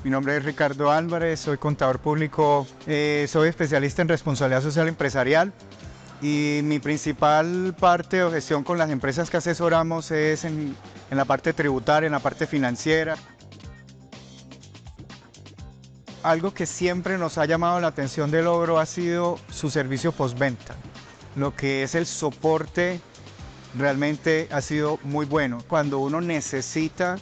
Mi nombre es Ricardo Álvarez, soy contador público, soy especialista en responsabilidad social empresarial y mi principal parte o gestión con las empresas que asesoramos es en la parte tributaria, en la parte financiera. Algo que siempre nos ha llamado la atención de Logro ha sido su servicio postventa. Lo que es el soporte realmente ha sido muy bueno. Cuando uno necesita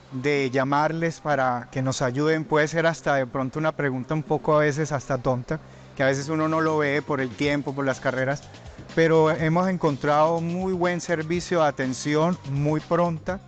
de llamarles para que nos ayuden, puede ser hasta de pronto una pregunta un poco a veces hasta tonta, que a veces uno no lo ve por el tiempo, por las carreras, pero hemos encontrado muy buen servicio de atención, muy pronta.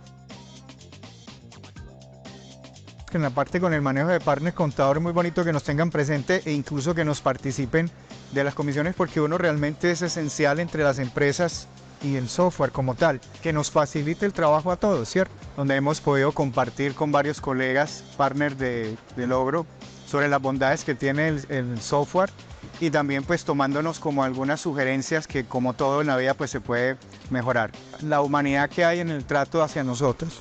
En la parte con el manejo de partners contadores, muy bonito que nos tengan presente e incluso que nos participen de las comisiones, porque uno realmente es esencial entre las empresas y el software como tal, que nos facilite el trabajo a todos, ¿cierto? Donde hemos podido compartir con varios colegas, partners de Logro, sobre las bondades que tiene el software y también pues tomándonos como algunas sugerencias que como todo en la vida pues se puede mejorar. La humanidad que hay en el trato hacia nosotros.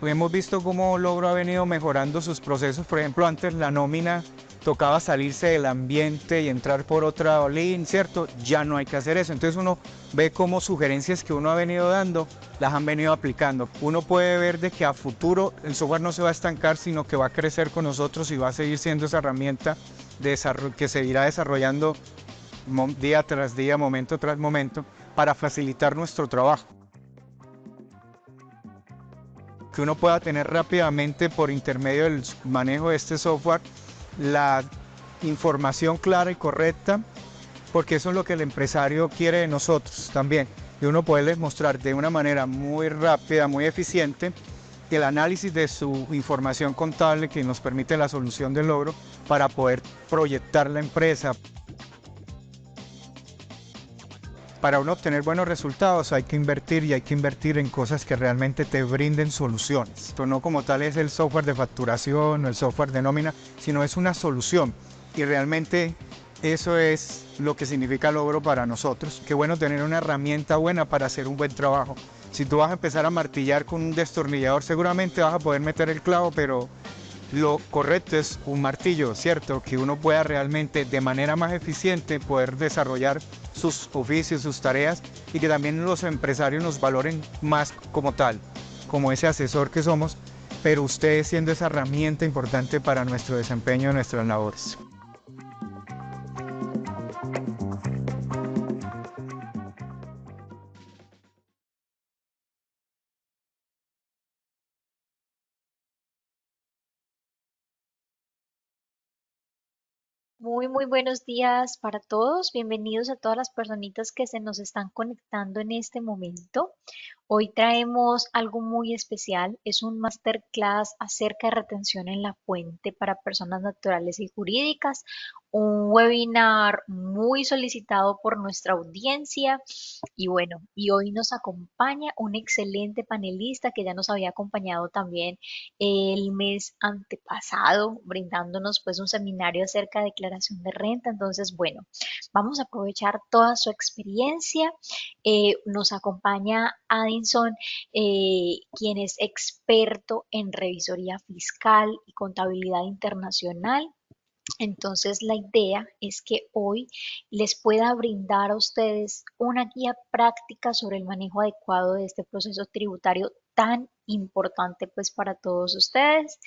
Hemos visto cómo Logro ha venido mejorando sus procesos. Por ejemplo, antes la nómina tocaba salirse del ambiente y entrar por otra línea, ¿cierto? Ya no hay que hacer eso. Entonces uno ve cómo sugerencias que uno ha venido dando las han venido aplicando. Uno puede ver de que a futuro el software no se va a estancar, sino que va a crecer con nosotros y va a seguir siendo esa herramienta que se irá desarrollando día tras día, momento tras momento, para facilitar nuestro trabajo. Que uno pueda tener rápidamente por intermedio del manejo de este software la información clara y correcta, porque eso es lo que el empresario quiere de nosotros también, de uno poderles mostrar de una manera muy rápida, muy eficiente, el análisis de su información contable que nos permite la solución del logro para poder proyectar la empresa. Para uno obtener buenos resultados hay que invertir y hay que invertir en cosas que realmente te brinden soluciones. Esto no como tal es el software de facturación o el software de nómina, sino es una solución. Y realmente eso es lo que significa logro para nosotros. Qué bueno tener una herramienta buena para hacer un buen trabajo. Si tú vas a empezar a martillar con un destornillador, seguramente vas a poder meter el clavo, pero lo correcto es un martillo, ¿cierto? Que uno pueda realmente de manera más eficiente poder desarrollar sus oficios, sus tareas y que también los empresarios nos valoren más como tal, como ese asesor que somos, pero ustedes siendo esa herramienta importante para nuestro desempeño en nuestras labores. Muy buenos días para todos. Bienvenidos a todas las personitas que se nos están conectando en este momento. Hoy traemos algo muy especial. Es un masterclass acerca de retención en la fuente para personas naturales y jurídicas. Un webinar muy solicitado por nuestra audiencia. Y bueno, y hoy nos acompaña un excelente panelista que ya nos había acompañado también el mes antepasado, brindándonos pues un seminario acerca de declaración de renta. Entonces, bueno, vamos a aprovechar toda su experiencia. Nos acompaña Addison, quien es experto en revisoría fiscal y contabilidad internacional. Entonces, la idea es que hoy les pueda brindar a ustedes una guía práctica sobre el manejo adecuado de este proceso tributario tan importante pues para todos ustedes.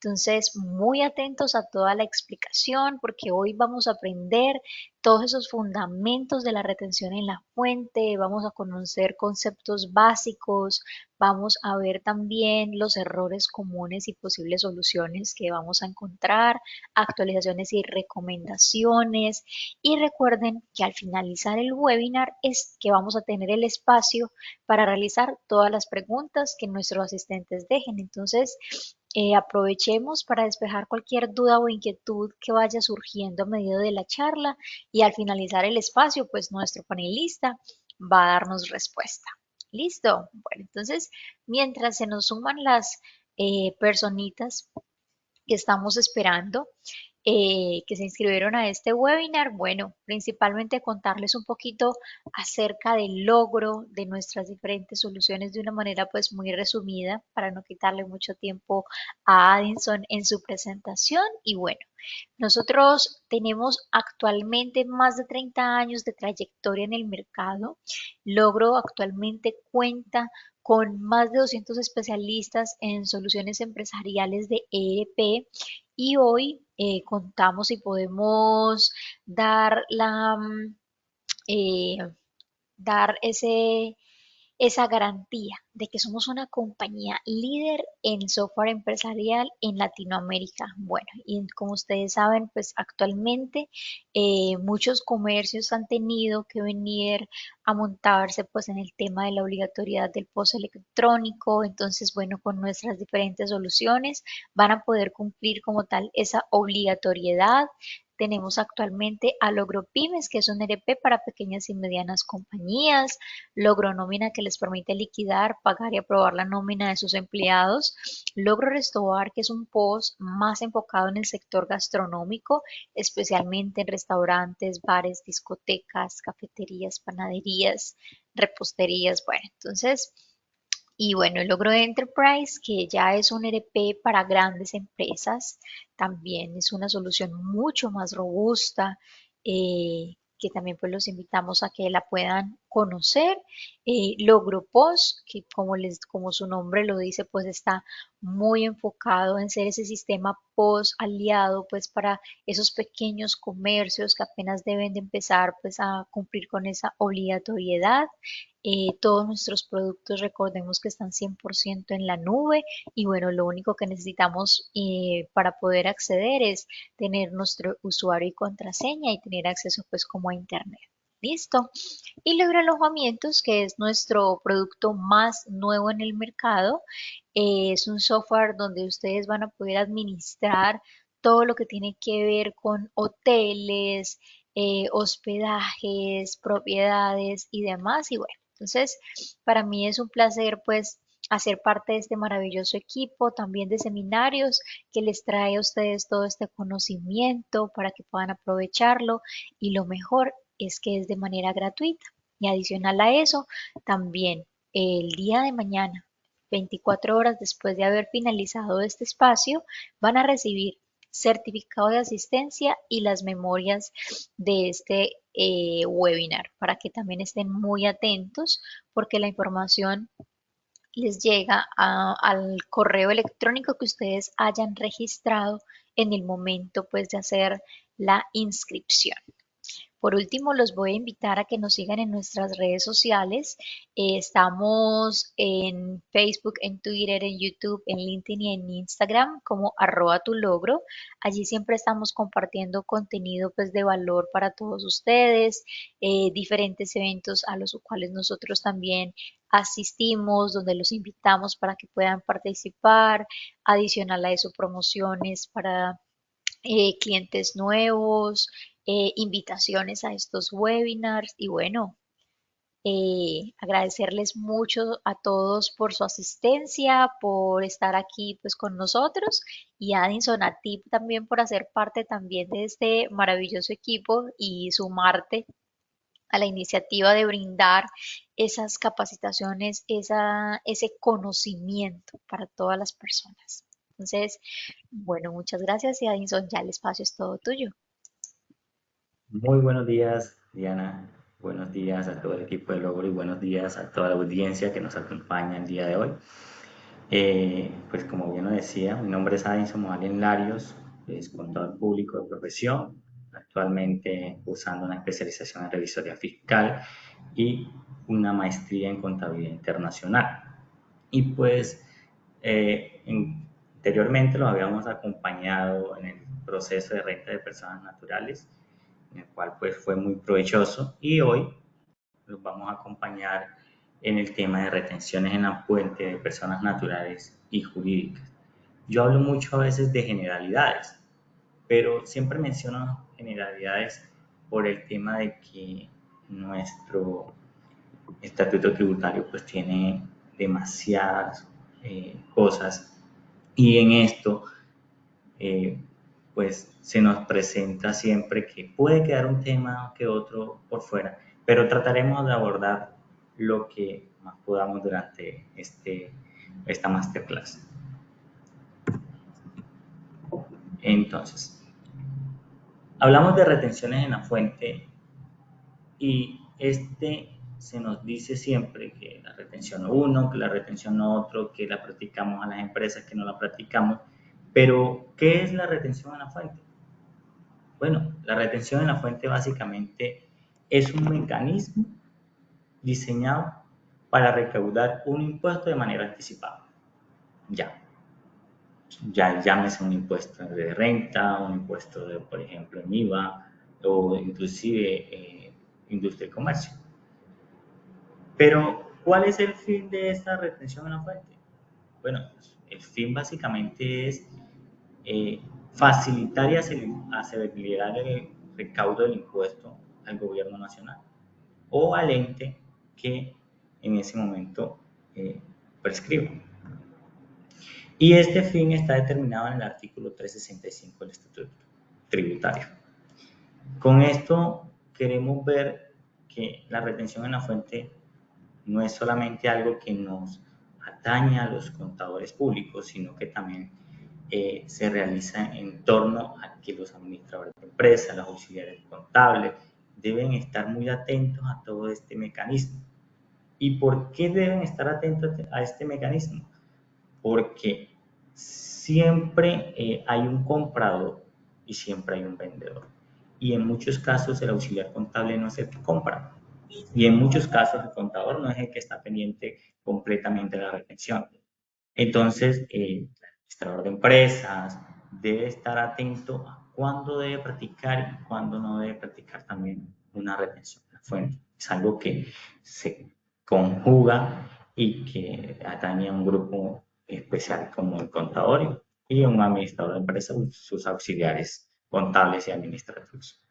Entonces, muy atentos a toda la explicación porque hoy vamos a aprender todos esos fundamentos de la retención en la fuente, vamos a conocer conceptos básicos, vamos a ver también los errores comunes y posibles soluciones que vamos a encontrar, actualizaciones y recomendaciones. Y recuerden que al finalizar el webinar es que vamos a tener el espacio para realizar todas las preguntas que nuestros asistentes dejen. Entonces, aprovechemos para despejar cualquier duda o inquietud que vaya surgiendo a medida de la charla y al finalizar el espacio, pues nuestro panelista va a darnos respuesta. ¿Listo? Bueno, entonces, mientras se nos suman las personitas que estamos esperando. que se inscribieron a este webinar. Bueno, principalmente contarles un poquito acerca del logro de nuestras diferentes soluciones de una manera pues muy resumida para no quitarle mucho tiempo a Addison en su presentación. Y bueno, nosotros tenemos actualmente más de 30 años de trayectoria en el mercado. Logro actualmente cuenta con más de 200 especialistas en soluciones empresariales de ERP y hoy contamos y podemos dar eh, dar esa garantía de que somos una compañía líder en software empresarial en Latinoamérica. Bueno, y como ustedes saben, pues actualmente muchos comercios han tenido que venir a montarse pues en el tema de la obligatoriedad del POS electrónico. Entonces, bueno, con nuestras diferentes soluciones van a poder cumplir como tal esa obligatoriedad. Tenemos actualmente a LogroPymes, que es un ERP para pequeñas y medianas compañías. Logro Nómina, que les permite liquidar, pagar y aprobar la nómina de sus empleados. Logro Restobar, que es un POS más enfocado en el sector gastronómico, especialmente en restaurantes, bares, discotecas, cafeterías, panaderías, reposterías. Bueno, entonces, y bueno, el Logro Enterprise, que ya es un ERP para grandes empresas, también es una solución mucho más robusta, que también pues los invitamos a que la puedan conocer. Logro Post, que como su nombre lo dice, pues está muy enfocado en ser ese sistema post aliado pues para esos pequeños comercios que apenas deben de empezar pues a cumplir con esa obligatoriedad. Todos nuestros productos recordemos que están 100% en la nube y bueno, lo único que necesitamos para poder acceder es tener nuestro usuario y contraseña y tener acceso pues como a internet. Listo. Y LogroAlojamientos, que es nuestro producto más nuevo en el mercado, es un software donde ustedes van a poder administrar todo lo que tiene que ver con hoteles, hospedajes, propiedades y demás. Y bueno, entonces para mí es un placer pues hacer parte de este maravilloso equipo, también de seminarios que les trae a ustedes todo este conocimiento para que puedan aprovecharlo y lo mejor es que es de manera gratuita. Y adicional a eso, también el día de mañana, 24 horas después de haber finalizado este espacio, van a recibir certificado de asistencia y las memorias de este webinar para que también estén muy atentos porque la información les llega al correo electrónico que ustedes hayan registrado en el momento pues de hacer la inscripción. Por último, los voy a invitar a que nos sigan en nuestras redes sociales. Estamos en Facebook, en Twitter, en YouTube, en LinkedIn y en Instagram como @tulogro. Allí siempre estamos compartiendo contenido pues de valor para todos ustedes, diferentes eventos a los cuales nosotros también asistimos, donde los invitamos para que puedan participar. Adicional a eso, promociones para clientes nuevos, invitaciones a estos webinars y bueno, agradecerles mucho a todos por su asistencia, por estar aquí pues con nosotros y Addison a ti también por hacer parte también de este maravilloso equipo y sumarte a la iniciativa de brindar esas capacitaciones, ese conocimiento para todas las personas. Entonces, bueno, muchas gracias y Addison, ya el espacio es todo tuyo. Muy buenos días, Diana. Buenos días a todo el equipo de Logro y buenos días a toda la audiencia que nos acompaña el día de hoy. Pues como bien lo decía, mi nombre es Adinson Morales Larios, es contador público de profesión, actualmente cursando una especialización en revisoría fiscal y una maestría en contabilidad internacional. Y pues anteriormente los habíamos acompañado en el proceso de renta de personas naturales, en el cual pues fue muy provechoso, y hoy los vamos a acompañar en el tema de retenciones en la fuente de personas naturales y jurídicas. Yo hablo mucho a veces de generalidades, pero siempre menciono generalidades por el tema de que nuestro estatuto tributario pues tiene demasiadas cosas, y en esto pues se nos presenta siempre que puede quedar un tema que otro por fuera, pero trataremos de abordar lo que más podamos durante esta masterclass. Entonces, hablamos de retenciones en la fuente y se nos dice siempre que la retención uno, que la retención otro, que la practicamos a las empresas, que no la practicamos, pero ¿qué es la retención en la fuente? Bueno, la retención en la fuente básicamente es un mecanismo diseñado para recaudar un impuesto de manera anticipada. Ya llámese un impuesto de renta, un impuesto de, por ejemplo, en IVA o inclusive industria y comercio. Pero, ¿cuál es el fin de esta retención en la fuente? Bueno, el fin básicamente es facilitar y acelerar el recaudo del impuesto al gobierno nacional o al ente que en ese momento prescriba. Y este fin está determinado en el artículo 365 del Estatuto Tributario. Con esto queremos ver que la retención en la fuente no es solamente algo que nos atañe a los contadores públicos, sino que también se realiza en torno a que los administradores de empresas, los auxiliares contables, deben estar muy atentos a todo este mecanismo. ¿Y por qué deben estar atentos a este mecanismo? Porque siempre hay un comprador y siempre hay un vendedor. Y en muchos casos el auxiliar contable no es el que compra. Y en muchos casos el contador no es el que está pendiente completamente de la retención. Entonces, el administrador de empresas debe estar atento a cuándo debe practicar y cuándo no debe practicar también una retención de la fuente. Es algo que se conjuga y que atañe a un grupo especial como el contador y un administrador de empresas, sus auxiliares contables y administrativos.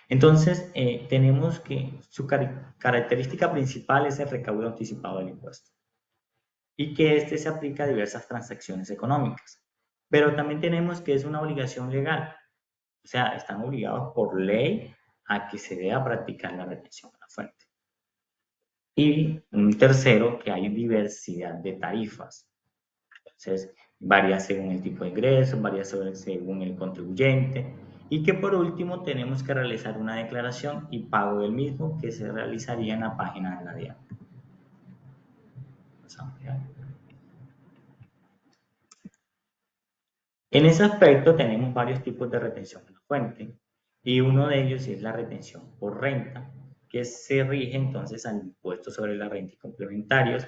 Entonces, tenemos que su característica principal es el recaudo anticipado del impuesto y que este se aplica a diversas transacciones económicas. Pero también tenemos que es una obligación legal, o sea, están obligados por ley a que se deba practicar la retención a la fuente. Y un tercero, que hay diversidad de tarifas. Entonces, varía según el tipo de ingreso, varía según el contribuyente. Y que por último tenemos que realizar una declaración y pago del mismo que se realizaría en la página de la DIAN. En ese aspecto tenemos varios tipos de retención en la fuente y uno de ellos es la retención por renta, que se rige entonces al impuesto sobre la renta y complementarios,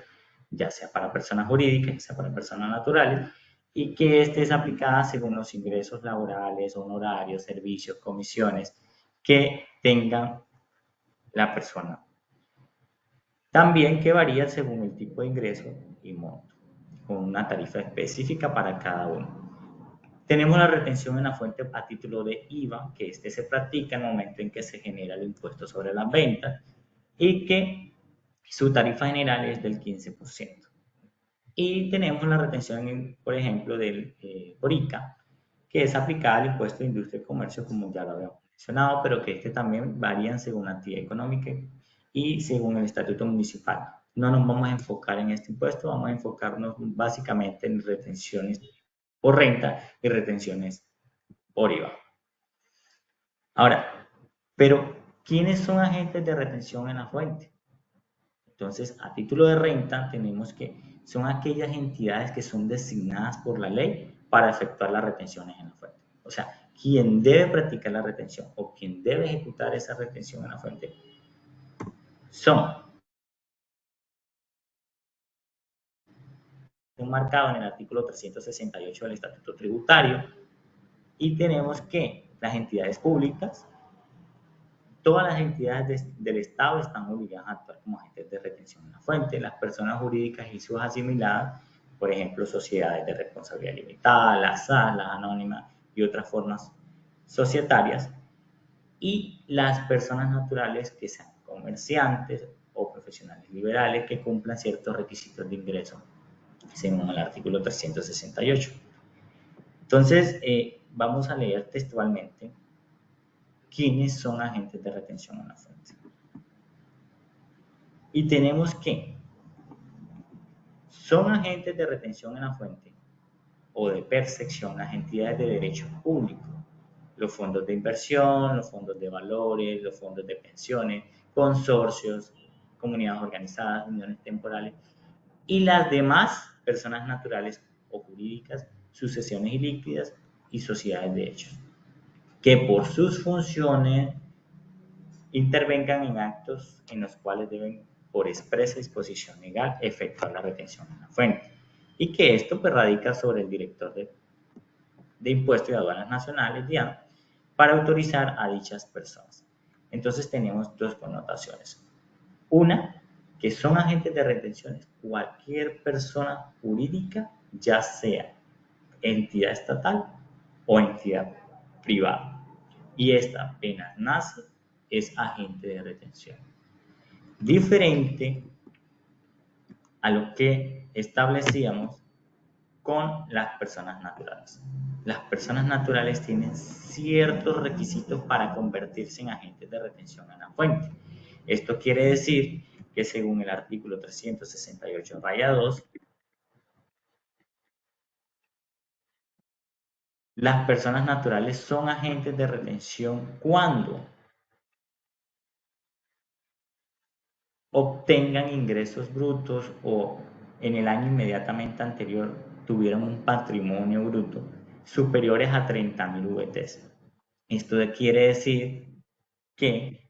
ya sea para personas jurídicas, ya sea para personas naturales, y que este es aplicada según los ingresos laborales, honorarios, servicios, comisiones que tengan la persona. También que varía según el tipo de ingreso y monto, con una tarifa específica para cada uno. Tenemos la retención en la fuente a título de IVA, que se practica en el momento en que se genera el impuesto sobre las ventas y que su tarifa general es del 15%. Y tenemos la retención, por ejemplo, del por ICA, que es aplicada al impuesto de industria y comercio, como ya lo habíamos mencionado, pero que también varían según la actividad económica y según el estatuto municipal. No nos vamos a enfocar en este impuesto, vamos a enfocarnos básicamente en retenciones por renta y retenciones por IVA. Ahora, pero ¿quiénes son agentes de retención en la fuente? Entonces, a título de renta tenemos que son aquellas entidades que son designadas por la ley para efectuar las retenciones en la fuente. O sea, quien debe practicar la retención o quien debe ejecutar esa retención en la fuente son marcados en el artículo 368 del Estatuto Tributario y tenemos que las entidades públicas, todas las entidades del Estado están obligadas a actuar como agentes de retención en la fuente. Las personas jurídicas y sus asimiladas, por ejemplo, sociedades de responsabilidad limitada, las SAS, las anónimas y otras formas societarias. Y las personas naturales que sean comerciantes o profesionales liberales que cumplan ciertos requisitos de ingreso, según el artículo 368. Entonces, vamos a leer textualmente quiénes son agentes de retención en la fuente. Y tenemos que son agentes de retención en la fuente o de percepción las entidades de derecho público, los fondos de inversión, los fondos de valores, los fondos de pensiones, consorcios, comunidades organizadas, uniones temporales y las demás personas naturales o jurídicas, sucesiones ilíquidas y sociedades de hechos, que por sus funciones intervengan en actos en los cuales deben, por expresa disposición legal, efectuar la retención en la fuente. Y que esto pues, radica sobre el director de Impuestos y Aduanas Nacionales, DIAN, para autorizar a dichas personas. Entonces tenemos dos connotaciones. Una, que son agentes de retenciones cualquier persona jurídica, ya sea entidad estatal o entidad privada. Y esta apenas nace, es agente de retención. Diferente a lo que establecíamos con las personas naturales. Las personas naturales tienen ciertos requisitos para convertirse en agentes de retención en la fuente. Esto quiere decir que según el artículo 368-2, las personas naturales son agentes de retención cuando obtengan ingresos brutos o en el año inmediatamente anterior tuvieron un patrimonio bruto superiores a 30.000 VTs. Esto quiere decir que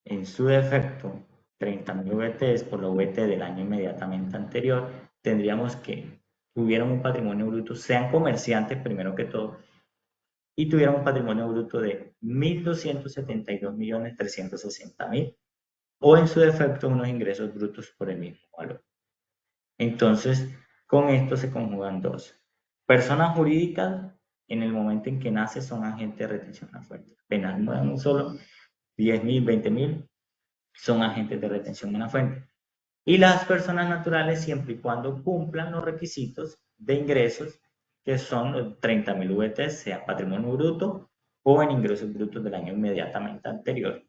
en su defecto 30.000 VTs por la VT del año inmediatamente anterior, tendríamos que tuvieron un patrimonio bruto, sean comerciantes primero que todo, y tuvieron un patrimonio bruto de 1.272.360.000 o en su defecto unos ingresos brutos por el mismo valor. Entonces, con esto se conjugan dos. Personas jurídicas, en el momento en que nace, son agentes de retención a la fuente. Apenas no dan un solo 10.000, 20.000, son agentes de retención en la fuente. Y las personas naturales, siempre y cuando cumplan los requisitos de ingresos, que son los 30.000 VT, sea patrimonio bruto o en ingresos brutos del año inmediatamente anterior.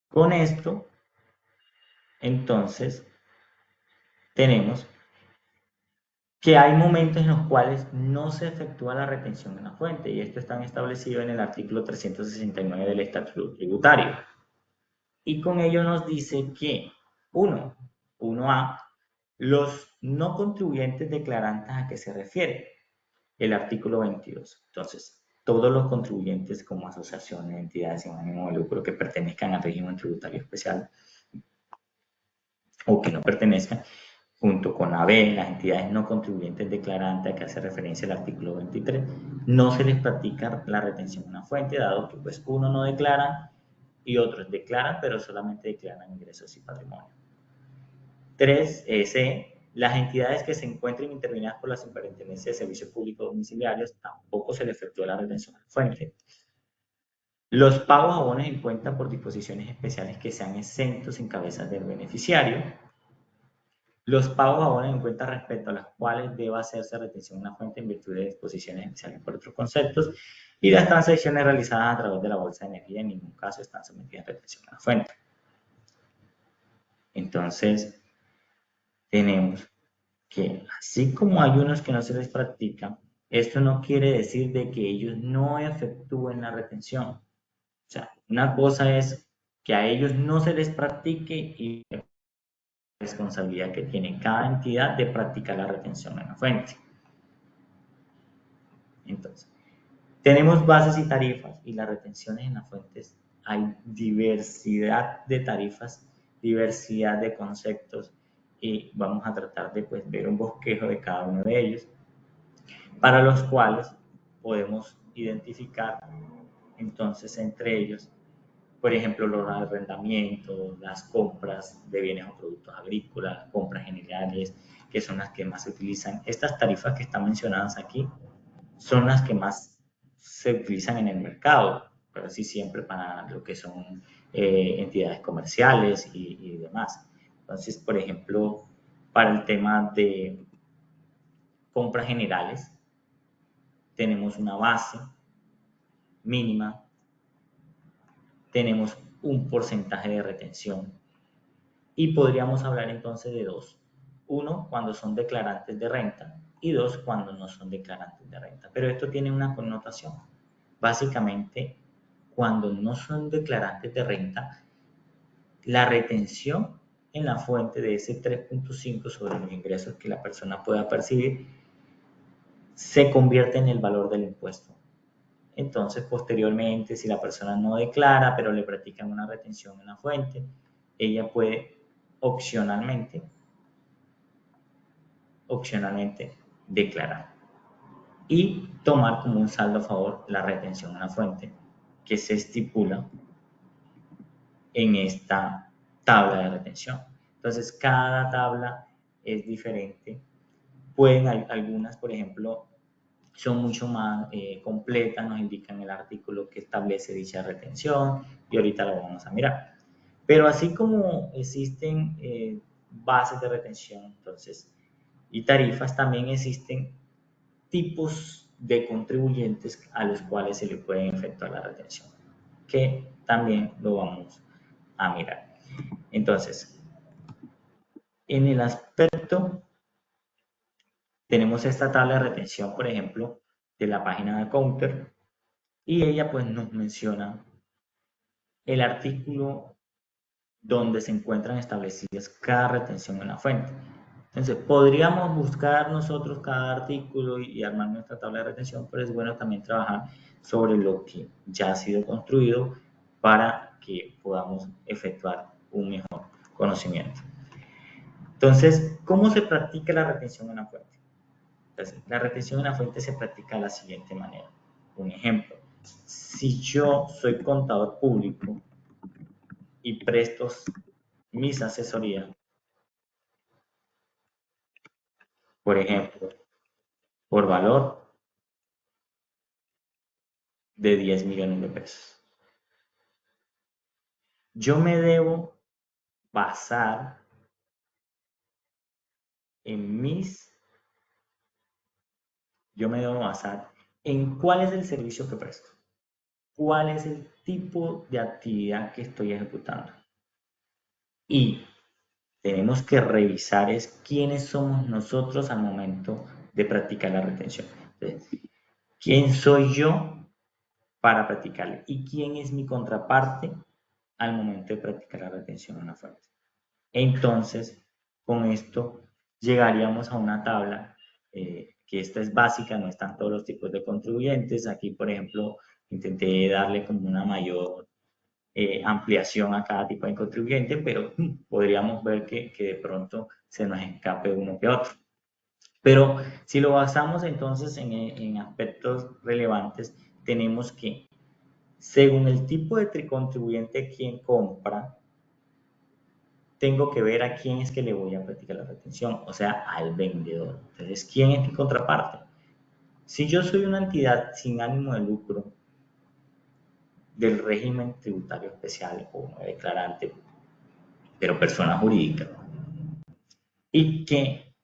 Con esto, entonces, tenemos que hay momentos en los cuales no se efectúa la retención en la fuente, y esto está establecido en el artículo 369 del Estatuto Tributario. Y con ello nos dice que, 1A, los no contribuyentes declarantes, ¿a qué se refiere? El artículo 22. Entonces, todos los contribuyentes como asociaciones, entidades sin ánimo de lucro que pertenezcan al régimen tributario especial o que no pertenezcan, junto con AB, las entidades no contribuyentes declarantes a que hace referencia el artículo 23, no se les practica la retención en la fuente, dado que pues uno no declara y otros declaran, pero solamente declaran ingresos y patrimonio. 3C, las entidades que se encuentren intervenidas por la Superintendencia de Servicios Públicos Domiciliarios tampoco se les efectúa la retención en la fuente. Los pagos a bonos en cuenta por disposiciones especiales que sean exentos en cabezas del beneficiario. Los pagos a bonos en cuenta respecto a las cuales deba hacerse retención en la fuente en virtud de disposiciones especiales por otros conceptos. Y las transacciones realizadas a través de la bolsa de energía en ningún caso están sometidas a retención en la fuente. Entonces, tenemos que así como hay unos que no se les practica, esto no quiere decir de que ellos no efectúen la retención. O sea, una cosa es que a ellos no se les practique y la responsabilidad que tiene cada entidad de practicar la retención en la fuente. Entonces, tenemos bases y tarifas y las retenciones en las fuentes. Hay diversidad de tarifas, diversidad de conceptos y vamos a tratar de pues, ver un bosquejo de cada uno de ellos, para los cuales podemos identificar entonces entre ellos, por ejemplo, los arrendamientos, las compras de bienes o productos agrícolas, compras generales, que son las que más se utilizan. Estas tarifas que están mencionadas aquí son las que más se utilizan en el mercado, pero sí siempre para lo que son entidades comerciales y demás. Entonces, por ejemplo, para el tema de compras generales, tenemos una base mínima, tenemos un porcentaje de retención y podríamos hablar entonces de dos. Uno, cuando son declarantes de renta y dos, cuando no son declarantes de renta. Pero esto tiene una connotación. Básicamente, cuando no son declarantes de renta, la retención en la fuente de ese 3.5 sobre los ingresos que la persona pueda percibir se convierte en el valor del impuesto. Entonces, posteriormente, si la persona no declara, pero le practican una retención en la fuente, ella puede opcionalmente declarar y tomar como un saldo a favor la retención en la fuente que se estipula en esta tabla de retención. Entonces, cada tabla es diferente. Pueden algunas, por ejemplo, son mucho más completas, nos indican el artículo que establece dicha retención y ahorita lo vamos a mirar. Pero así como existen bases de retención, entonces, y tarifas, también existen tipos de contribuyentes a los cuales se le puede efectuar la retención, que también lo vamos a mirar. Entonces, en el aspecto, tenemos esta tabla de retención, por ejemplo, de la página de Counter, y ella pues nos menciona el artículo donde se encuentran establecidas cada retención en la fuente. Entonces, podríamos buscar nosotros cada artículo y armar nuestra tabla de retención, pero es bueno también trabajar sobre lo que ya ha sido construido para que podamos efectuar un mejor conocimiento. Entonces, ¿cómo se practica la retención en la fuente? Entonces, la retención en la fuente se practica de la siguiente manera. Un ejemplo, si yo soy contador público y presto mis asesorías, por ejemplo, por valor de 10 millones de pesos, yo me debo basar en cuál es el servicio que presto, cuál es el tipo de actividad que estoy ejecutando. Y tenemos que revisar es quiénes somos nosotros al momento de practicar la retención. Entonces, ¿quién soy yo para practicarla? ¿Y quién es mi contraparte al momento de practicar la retención en una fuente? Entonces, con esto llegaríamos a una tabla, que esta es básica, no están todos los tipos de contribuyentes. Aquí, por ejemplo, intenté darle como una mayor ampliación a cada tipo de contribuyente, pero podríamos ver que de pronto se nos escape uno que otro. Pero si lo basamos entonces en aspectos relevantes, tenemos que, según el tipo de contribuyente quien compra, tengo que ver a quién es que le voy a practicar la retención, o sea, al vendedor. Entonces, ¿quién es mi contraparte? Si yo soy una entidad sin ánimo de lucro del régimen tributario especial o no declarante, pero persona jurídica, y que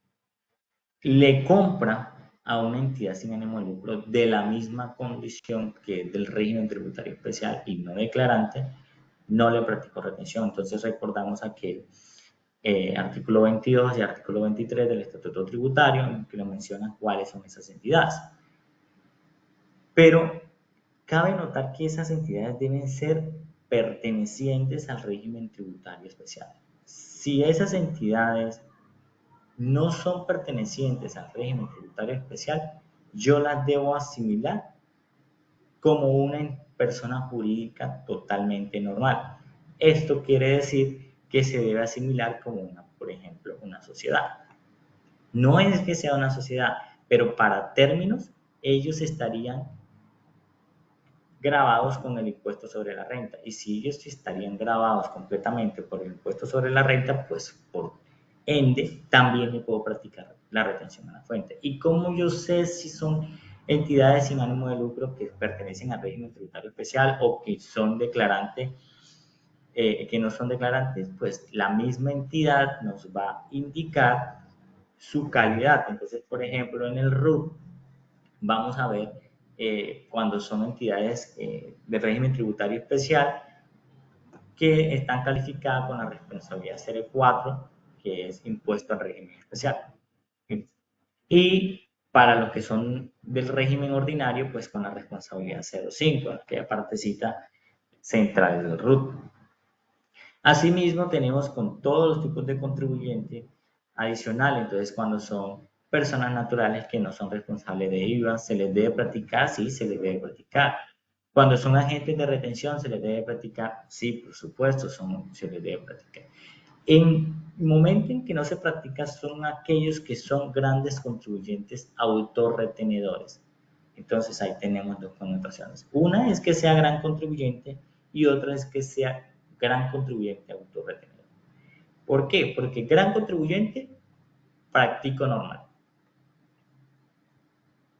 le compra a una entidad sin ánimo de lucro de la misma condición que es del régimen tributario especial y no declarante, no le practico retención. Entonces recordamos aquel artículo 22 y artículo 23 del Estatuto Tributario, en que nos menciona cuáles son esas entidades. Pero cabe notar que esas entidades deben ser pertenecientes al régimen tributario especial. Si esas entidades no son pertenecientes al régimen tributario especial, yo las debo asimilar como una persona jurídica totalmente normal. Esto quiere decir que se debe asimilar como por ejemplo, una sociedad. No es que sea una sociedad, pero para términos, ellos estarían grabados con el impuesto sobre la renta. Y si ellos estarían grabados completamente por el impuesto sobre la renta, pues por ende también me puedo practicar la retención en la fuente. ¿Y cómo yo sé si son entidades sin ánimo de lucro que pertenecen al régimen tributario especial o que son declarantes, que no son declarantes? Pues la misma entidad nos va a indicar su calidad. Entonces, por ejemplo, en el RUT vamos a ver cuando son entidades de régimen tributario especial que están calificadas con la responsabilidad 04, que es impuesto al régimen especial. Y para los que son del régimen ordinario, pues con la responsabilidad 05, aquella partecita central del RUT. Asimismo, tenemos con todos los tipos de contribuyentes adicionales. Entonces, cuando son personas naturales que no son responsables de IVA, ¿se les debe practicar? Sí, se les debe practicar. Cuando son agentes de retención, ¿se les debe practicar? Sí, por supuesto, se les debe practicar. En el momento en que no se practica son aquellos que son grandes contribuyentes autorretenedores. Entonces ahí tenemos dos connotaciones. Una es que sea gran contribuyente y otra es que sea gran contribuyente autorretenedor. ¿Por qué? Porque gran contribuyente practico normal.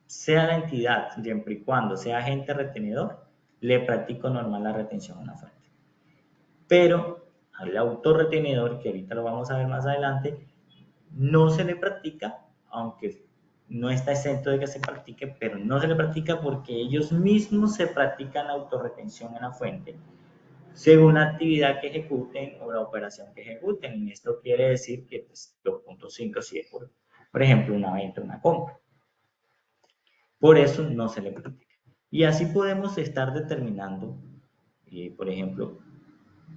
Sea la entidad, siempre y cuando sea agente retenedor, le practico normal la retención a una fuente. Pero al autorretenedor, que ahorita lo vamos a ver más adelante, no se le practica, aunque no está exento de que se practique, pero no se le practica porque ellos mismos se practican la autorretención en la fuente según la actividad que ejecuten o la operación que ejecuten. Y esto quiere decir que pues, 2.5 si es por ejemplo, una venta o una compra. Por eso no se le practica. Y así podemos estar determinando, por ejemplo,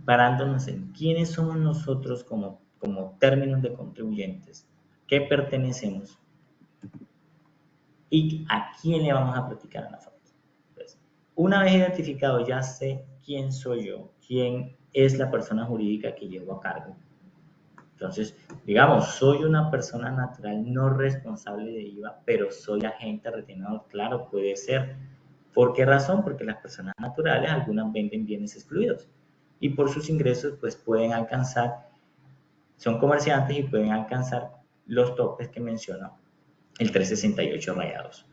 parándonos en quiénes somos nosotros como términos de contribuyentes, qué pertenecemos y a quién le vamos a practicar en la fuente. Entonces, una vez identificado, ya sé quién soy yo, quién es la persona jurídica que llevo a cargo. Entonces, digamos, soy una persona natural no responsable de IVA, pero soy agente retenedor. Claro, puede ser. ¿Por qué razón? Porque las personas naturales, algunas venden bienes excluidos y por sus ingresos, pues pueden alcanzar, son comerciantes y pueden alcanzar los topes que menciono, el 368 rayados.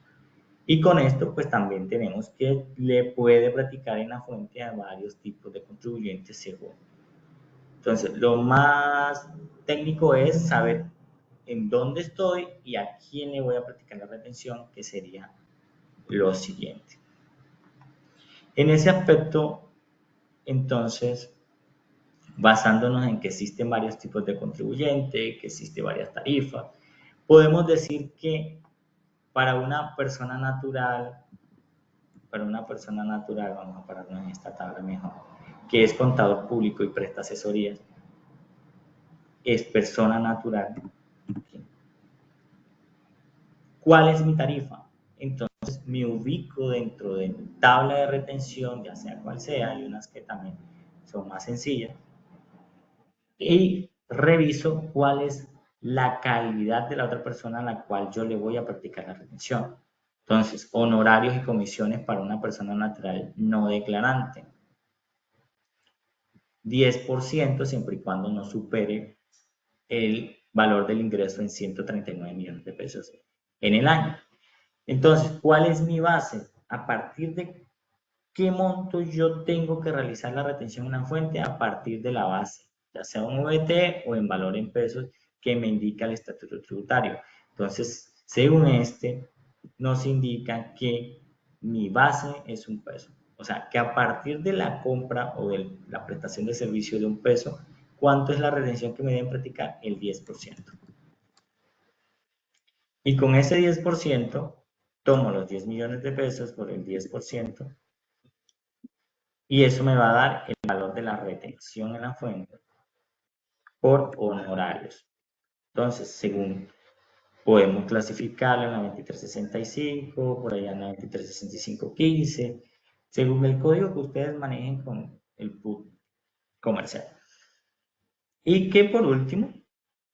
Y con esto, pues también tenemos que le puede practicar en la fuente a varios tipos de contribuyentes según. Entonces, lo más técnico es saber en dónde estoy y a quién le voy a practicar la retención, que sería lo siguiente. En ese aspecto, entonces, basándonos en que existen varios tipos de contribuyentes, que existen varias tarifas, podemos decir que para una persona natural, vamos a pararnos en esta tabla mejor, que es contador público y presta asesorías, es persona natural. ¿Cuál es mi tarifa? Entonces me ubico dentro de mi tabla de retención, ya sea cual sea, hay unas que también son más sencillas, y reviso cuál es la calidad de la otra persona a la cual yo le voy a practicar la retención. Entonces, honorarios y comisiones para una persona natural no declarante. 10% siempre y cuando no supere el valor del ingreso en 139 millones de pesos en el año. Entonces, ¿cuál es mi base? A partir de qué monto yo tengo que realizar la retención en la fuente a partir de la base, ya sea un OVT o en valor en pesos que me indica el estatuto tributario. Entonces, según este, nos indica que mi base es un peso. O sea, que a partir de la compra o de la prestación de servicio de un peso, ¿cuánto es la retención que me deben practicar? El 10%. Y con ese 10%, tomo los 10 millones de pesos por el 10%, y eso me va a dar el valor de la retención en la fuente por honorarios. Entonces, según podemos clasificarlo en la 2365, por allá en la 236515, según el código que ustedes manejen con el PUT comercial. Y que por último,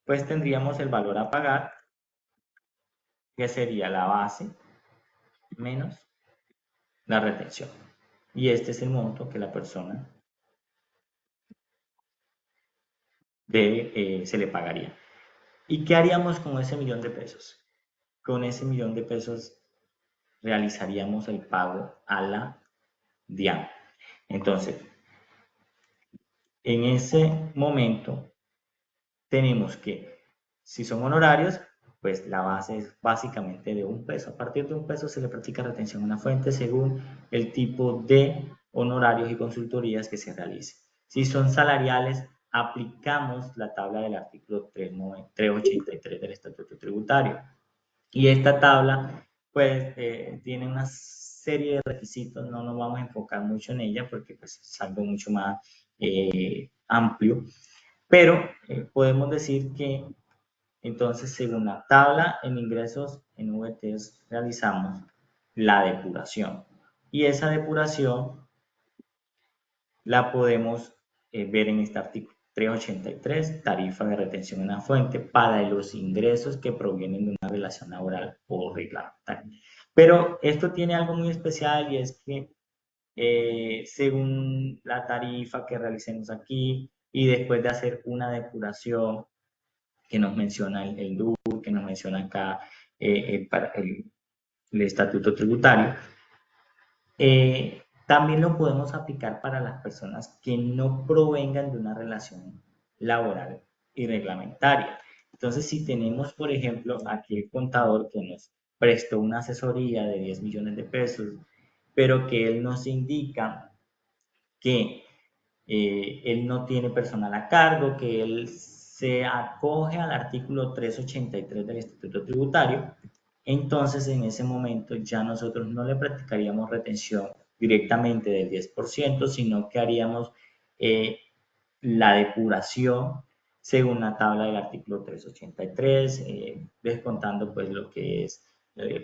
pues tendríamos el valor a pagar, que sería la base menos la retención. Y este es el monto que la persona se le pagaría. ¿Y qué haríamos con ese millón de pesos? Con ese millón de pesos realizaríamos el pago a la DIAN. Entonces, en ese momento tenemos que, si son honorarios, pues la base es básicamente de 1 peso. A partir de 1 peso se le practica retención a una fuente según el tipo de honorarios y consultorías que se realicen. Si son salariales, aplicamos la tabla del artículo 383 del Estatuto Tributario. Y esta tabla, pues, tiene una serie de requisitos, no nos vamos a enfocar mucho en ella porque pues, es algo mucho más amplio, pero podemos decir que entonces, según la tabla en ingresos en VTs, realizamos la depuración. Y esa depuración la podemos ver en este artículo 383, tarifa de retención en la fuente para los ingresos que provienen de una relación laboral o reglamentaria. Pero esto tiene algo muy especial y es que según la tarifa que realicemos aquí y después de hacer una depuración que nos menciona el DUR, que nos menciona acá el estatuto tributario, también lo podemos aplicar para las personas que no provengan de una relación laboral y reglamentaria. Entonces, si tenemos, por ejemplo, aquí el contador que nos prestó una asesoría de 10 millones de pesos, pero que él nos indica que él no tiene personal a cargo, que él se acoge al artículo 383 del Estatuto Tributario, entonces en ese momento ya nosotros no le practicaríamos retención directamente del 10%, sino que haríamos la depuración según la tabla del artículo 383, descontando pues lo que es,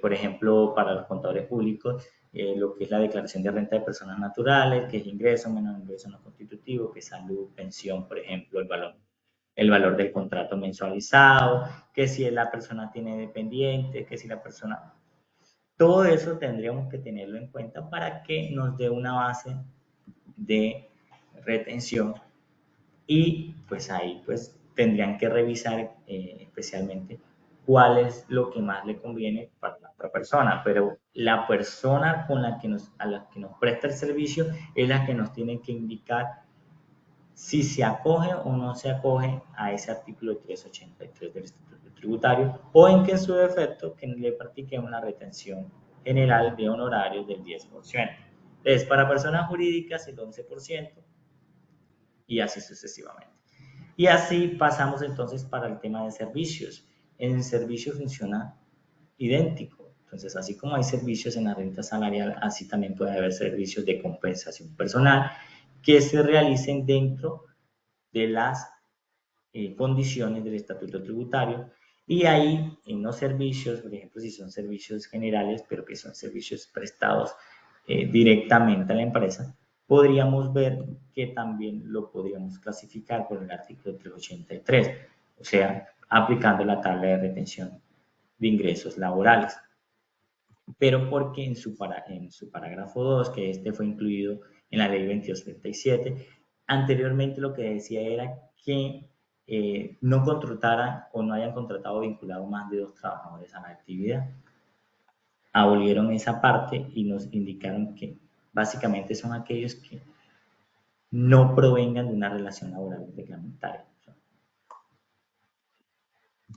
por ejemplo, para los contadores públicos, lo que es la declaración de renta de personas naturales, que es ingreso menos ingreso no constitutivo, que es salud, pensión, por ejemplo, el valor del contrato mensualizado, que si la persona tiene dependiente, que si la persona... Todo eso tendríamos que tenerlo en cuenta para que nos dé una base de retención y pues ahí pues tendrían que revisar especialmente cuál es lo que más le conviene para la otra persona, pero la persona a la que nos presta el servicio es la que nos tiene que indicar si se acoge o no se acoge a ese artículo 383 del Estatuto Tributario o en que en su defecto que le practiquemos la retención general de honorarios del 10%. Entonces, para personas jurídicas el 11% y así sucesivamente. Y así pasamos entonces para el tema de servicios. En el servicio funciona idéntico. Entonces, así como hay servicios en la renta salarial, así también puede haber servicios de compensación personal que se realicen dentro de las condiciones del estatuto tributario. Y ahí, en los servicios, por ejemplo, si son servicios generales, pero que son servicios prestados directamente a la empresa, podríamos ver que también lo podríamos clasificar por el artículo 383, o sea, aplicando la tabla de retención de ingresos laborales. Pero porque en su parágrafo 2, que este fue incluido en la ley 2237, anteriormente lo que decía era que no contrataran o no hayan contratado vinculado más de 2 trabajadores a la actividad. Abolieron esa parte y nos indicaron que básicamente son aquellos que no provengan de una relación laboral reglamentaria.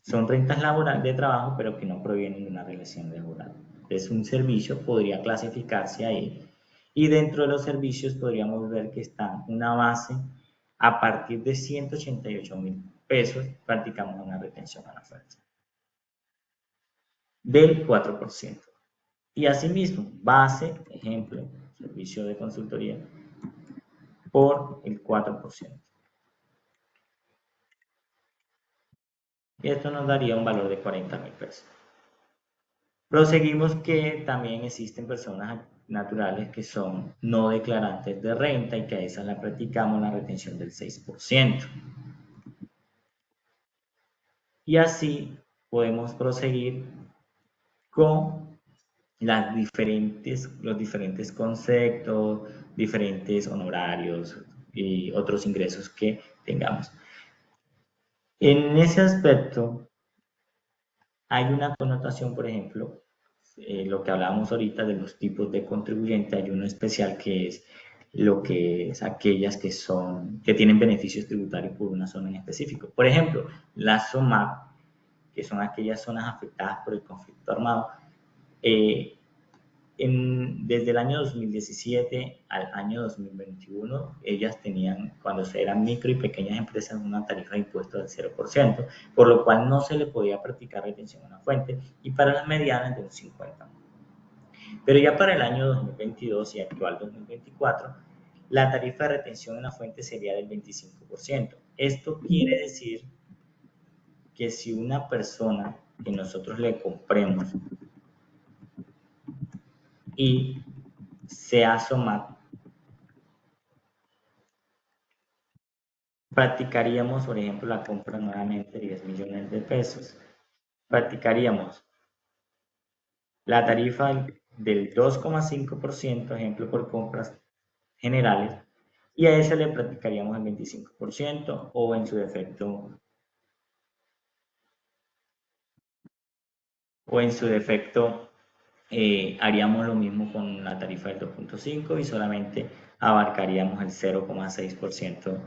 Son rentas laborales de trabajo, pero que no provienen de una relación laboral. Entonces, un servicio podría clasificarse ahí. Y dentro de los servicios podríamos ver que está una base a partir de 188.000 pesos, practicamos una retención a la fuerza del 4%. Y asimismo, base, ejemplo, servicio de consultoría, por el 4%. Y esto nos daría un valor de 40.000 pesos. Proseguimos que también existen personas naturales que son no declarantes de renta y que a esas la practicamos la retención del 6%. Y así podemos proseguir con los diferentes conceptos, diferentes honorarios y otros ingresos que tengamos. En ese aspecto hay una connotación, por ejemplo, lo que hablábamos ahorita de los tipos de contribuyente, hay uno especial que es lo que es aquellas que tienen beneficios tributarios por una zona en específico. Por ejemplo, la SOMAP que son aquellas zonas afectadas por el conflicto armado, desde el año 2017 al año 2021, ellas tenían, cuando eran micro y pequeñas empresas, una tarifa de impuestos del 0%, por lo cual no se le podía practicar retención en la fuente, y para las medianas de un 50%. Pero ya para el año 2022 y actual 2024, la tarifa de retención en la fuente sería del 25%. Esto quiere decir que si una persona que nosotros le compremos y se asoma, practicaríamos, por ejemplo, la compra nuevamente de 10 millones de pesos, practicaríamos la tarifa del 2,5%, ejemplo, por compras generales, y a ese le practicaríamos el 25% o en su defecto haríamos lo mismo con la tarifa del 2,5 y solamente abarcaríamos el 0,6%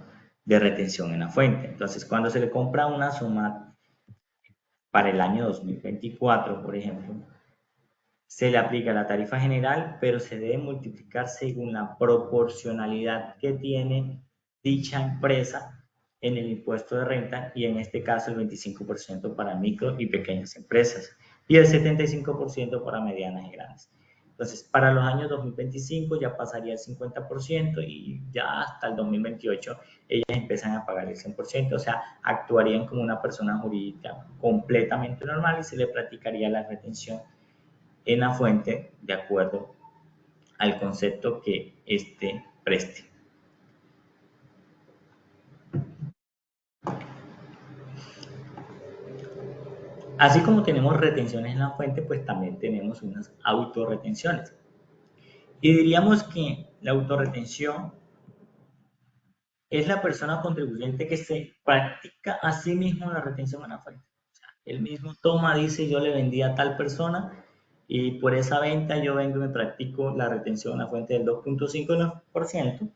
de retención en la fuente. Entonces, cuando se le compra una suma para el año 2024, por ejemplo, se le aplica la tarifa general, pero se debe multiplicar según la proporcionalidad que tiene dicha empresa en el impuesto de renta, y en este caso el 25% para micro y pequeñas empresas y el 75% para medianas y grandes. Entonces, para los años 2025 ya pasaría el 50% y ya hasta el 2028 ellas empiezan a pagar el 100%, o sea, actuarían como una persona jurídica completamente normal y se le practicaría la retención en la fuente de acuerdo al concepto que éste preste. Así como tenemos retenciones en la fuente, pues también tenemos unas autorretenciones. Y diríamos que la autorretención es la persona contribuyente que se practica a sí mismo la retención en la fuente. O sea, él mismo toma, dice, yo le vendí a tal persona y por esa venta yo vengo y me practico la retención en la fuente del 2,5%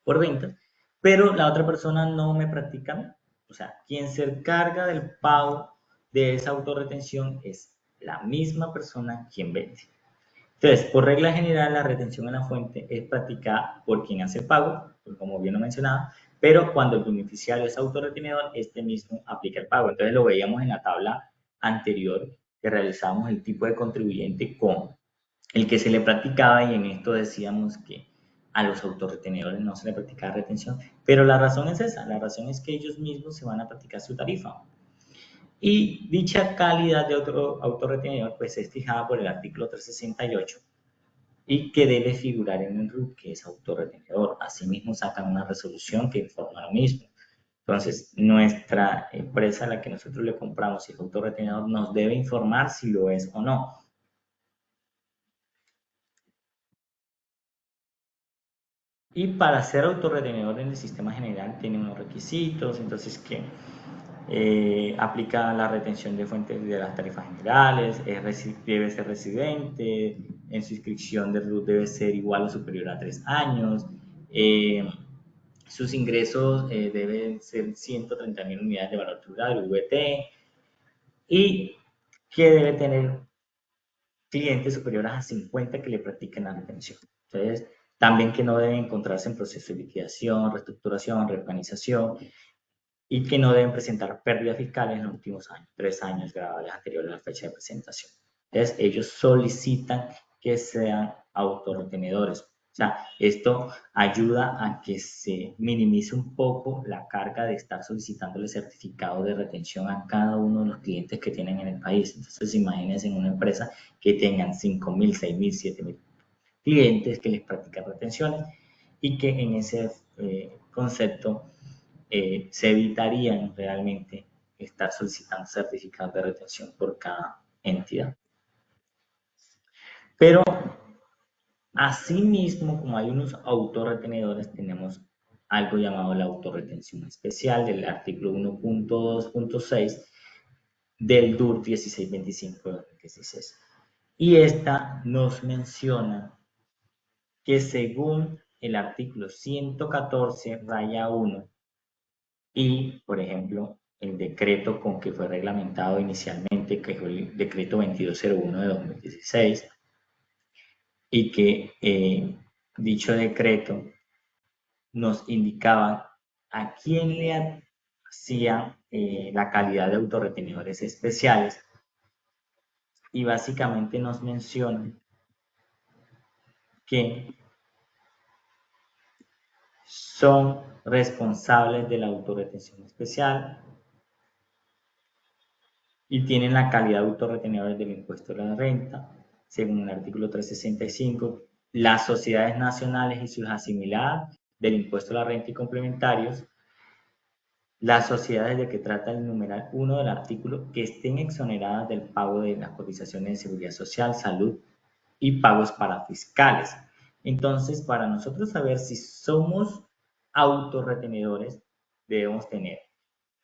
por venta, pero la otra persona no me practica. O sea, quien se encarga del pago de esa autorretención es la misma persona quien vende. Entonces, por regla general, la retención en la fuente es practicada por quien hace el pago, como bien lo mencionaba, pero cuando el beneficiario es autorretenedor, este mismo aplica el pago. Entonces, lo veíamos en la tabla anterior que realizamos el tipo de contribuyente con el que se le practicaba, y en esto decíamos que a los autorretenedores no se le practicaba retención, pero la razón es esa, la razón es que ellos mismos se van a practicar su tarifa. Y dicha calidad de otro autorretenedor pues es fijada por el artículo 368 y que debe figurar en el RUT, que es autorretenedor. Asimismo sacan una resolución que informa lo mismo. Entonces, nuestra empresa a la que nosotros le compramos, si es autorretenedor, nos debe informar si lo es o no. Y para ser autorretenedor en el sistema general tiene unos requisitos, entonces que aplica la retención de fuentes de las tarifas generales, debe ser residente, en su inscripción de RUT debe ser igual o superior a 3 años, sus ingresos deben ser 130.000 unidades de valor tributario, VT, y que debe tener clientes superiores a 50 que le practiquen la retención. Entonces, también que no deben encontrarse en proceso de liquidación, reestructuración, reorganización, y que no deben presentar pérdidas fiscales en los últimos años, 3 años grabables anteriores a la fecha de presentación. Entonces, ellos solicitan que sean autorretenedores. O sea, esto ayuda a que se minimice un poco la carga de estar solicitándole certificado de retención a cada uno de los clientes que tienen en el país. Entonces, imagínense en una empresa que tengan 5.000, 6.000, 7.000 clientes que les practican retenciones, y que en ese concepto se evitarían realmente estar solicitando certificados de retención por cada entidad. Pero asimismo, como hay unos autorretenedores, tenemos algo llamado la autorretención especial del artículo 1.2.6 del DUR 1625 de 2016. Y esta nos menciona que según el artículo 114 raya 1 y, por ejemplo, el decreto con que fue reglamentado inicialmente, que fue el decreto 2201 de 2016, y que dicho decreto nos indicaba a quién le hacía la calidad de autorretenedores especiales, y básicamente nos menciona que son responsables de la autorretención especial y tienen la calidad de autorretenedores del impuesto a la renta, según el artículo 365, las sociedades nacionales y sus asimiladas del impuesto a la renta y complementarios, las sociedades de que trata el numeral 1 del artículo que estén exoneradas del pago de las cotizaciones de seguridad social, salud y pagos para fiscales. Entonces, para nosotros saber si somos autorretenedores, debemos tener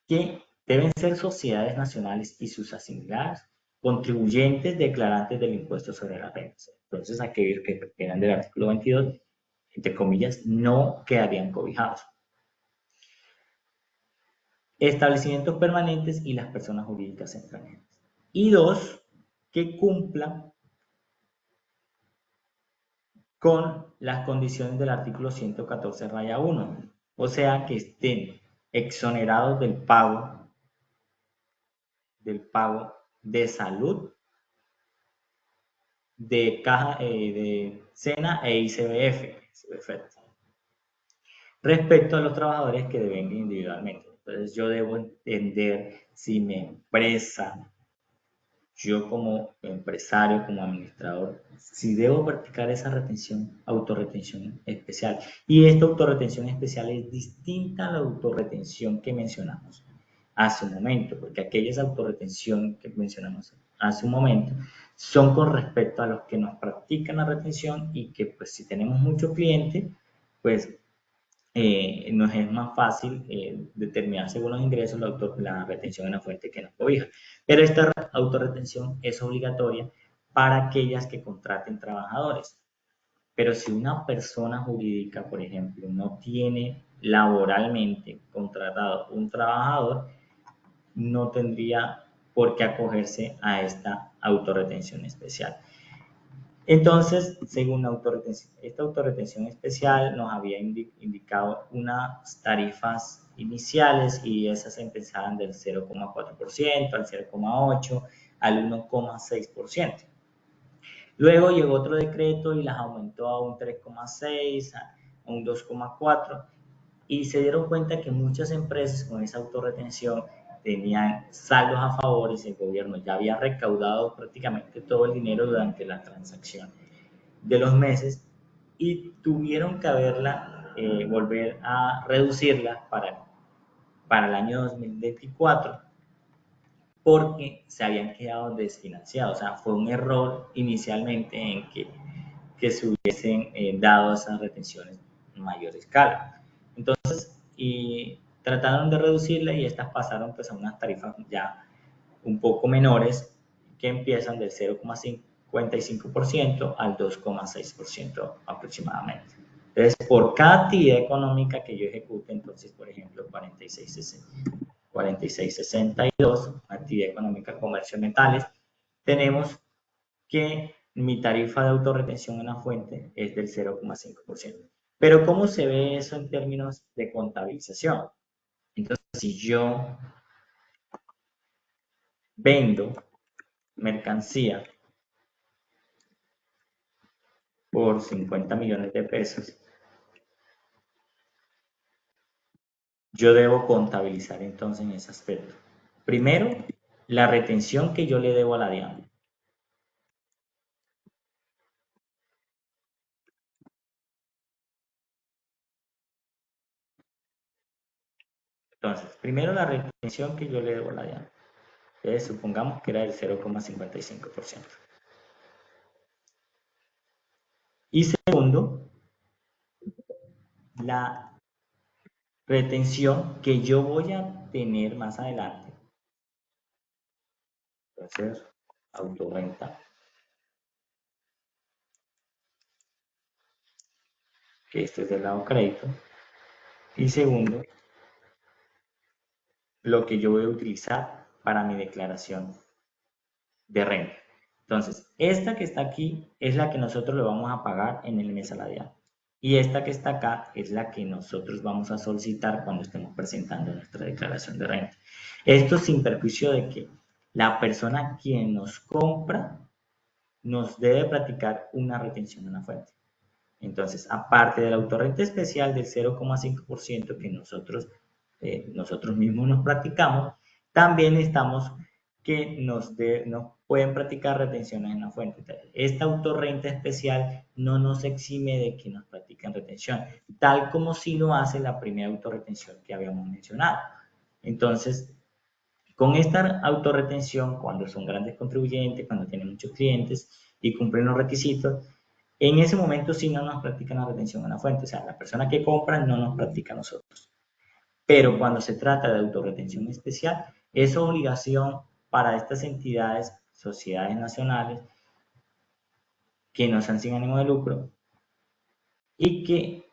que deben ser sociedades nacionales y sus asimiladas, contribuyentes declarantes del impuesto sobre la renta. Entonces, aquellos que eran del artículo 22, entre comillas, no quedarían cobijados. Establecimientos permanentes y las personas jurídicas extranjeras. Y dos, que cumplan con las condiciones del artículo 114 raya 1, o sea que estén exonerados del pago de salud, de caja de SENA e ICBF, respecto a los trabajadores que devengan individualmente. Entonces yo debo entender si mi empresa, yo como empresario, como administrador, si debo practicar esa retención, autorretención especial. Y esta autorretención especial es distinta a la autorretención que mencionamos hace un momento, porque aquellas autorretención que mencionamos hace un momento son con respecto a los que nos practican la retención y que pues si tenemos muchos clientes, pues nos es más fácil determinar según los ingresos la retención en la fuente que nos cobija. Pero esta autorretención es obligatoria para aquellas que contraten trabajadores. Pero si una persona jurídica, por ejemplo, no tiene laboralmente contratado un trabajador, no tendría por qué acogerse a esta autorretención especial. Entonces, según esta autorretención especial nos había indicado unas tarifas iniciales y esas empezaban del 0,4% al 0,8% al 1,6%. Luego llegó otro decreto y las aumentó a un 3,6%, a un 2,4%, y se dieron cuenta que muchas empresas con esa autorretención tenían saldos a favor y el gobierno ya había recaudado prácticamente todo el dinero durante la transacción de los meses y tuvieron que volver a reducirla para el año 2024 porque se habían quedado desfinanciados. O sea, fue un error inicialmente en que se hubiesen dado esas retenciones en mayor escala. Entonces, y trataron de reducirla y estas pasaron pues a unas tarifas ya un poco menores que empiezan del 0,55% al 2,6% aproximadamente. Entonces, por cada actividad económica que yo ejecute, entonces, por ejemplo, 4662, actividad económica, comercio de metales, tenemos que mi tarifa de autorretención en la fuente es del 0,5%. Pero ¿cómo se ve eso en términos de contabilización? Entonces, si yo vendo mercancía por 50 millones de pesos, yo debo contabilizar entonces en ese aspecto. Primero, la retención que yo le debo a la DIAN. Entonces, primero la retención que yo le debo a la DIAN. Entonces, supongamos que era el 0,55%. Y segundo, la retención que yo voy a tener más adelante. Entonces, autorrenta, que este es del lado crédito. Y segundo, lo que yo voy a utilizar para mi declaración de renta. Entonces, esta que está aquí es la que nosotros le vamos a pagar en el mes salarial. Y esta que está acá es la que nosotros vamos a solicitar cuando estemos presentando nuestra declaración de renta. Esto sin perjuicio de que la persona quien nos compra nos debe practicar una retención en la fuente. Entonces, aparte de la autorrenta especial del 0,5% que nosotros mismos nos practicamos, también estamos que nos pueden practicar retenciones en la fuente. Esta autorrenta especial no nos exime de que nos practiquen retención, tal como si lo hace la primera autorretención que habíamos mencionado. Entonces, con esta autorretención, cuando son grandes contribuyentes, cuando tienen muchos clientes y cumplen los requisitos, en ese momento sí no nos practican la retención en la fuente, o sea, la persona que compra no nos practica a nosotros. Pero cuando se trata de autorretención especial, es obligación para estas entidades, sociedades nacionales, que no sean sin ánimo de lucro y que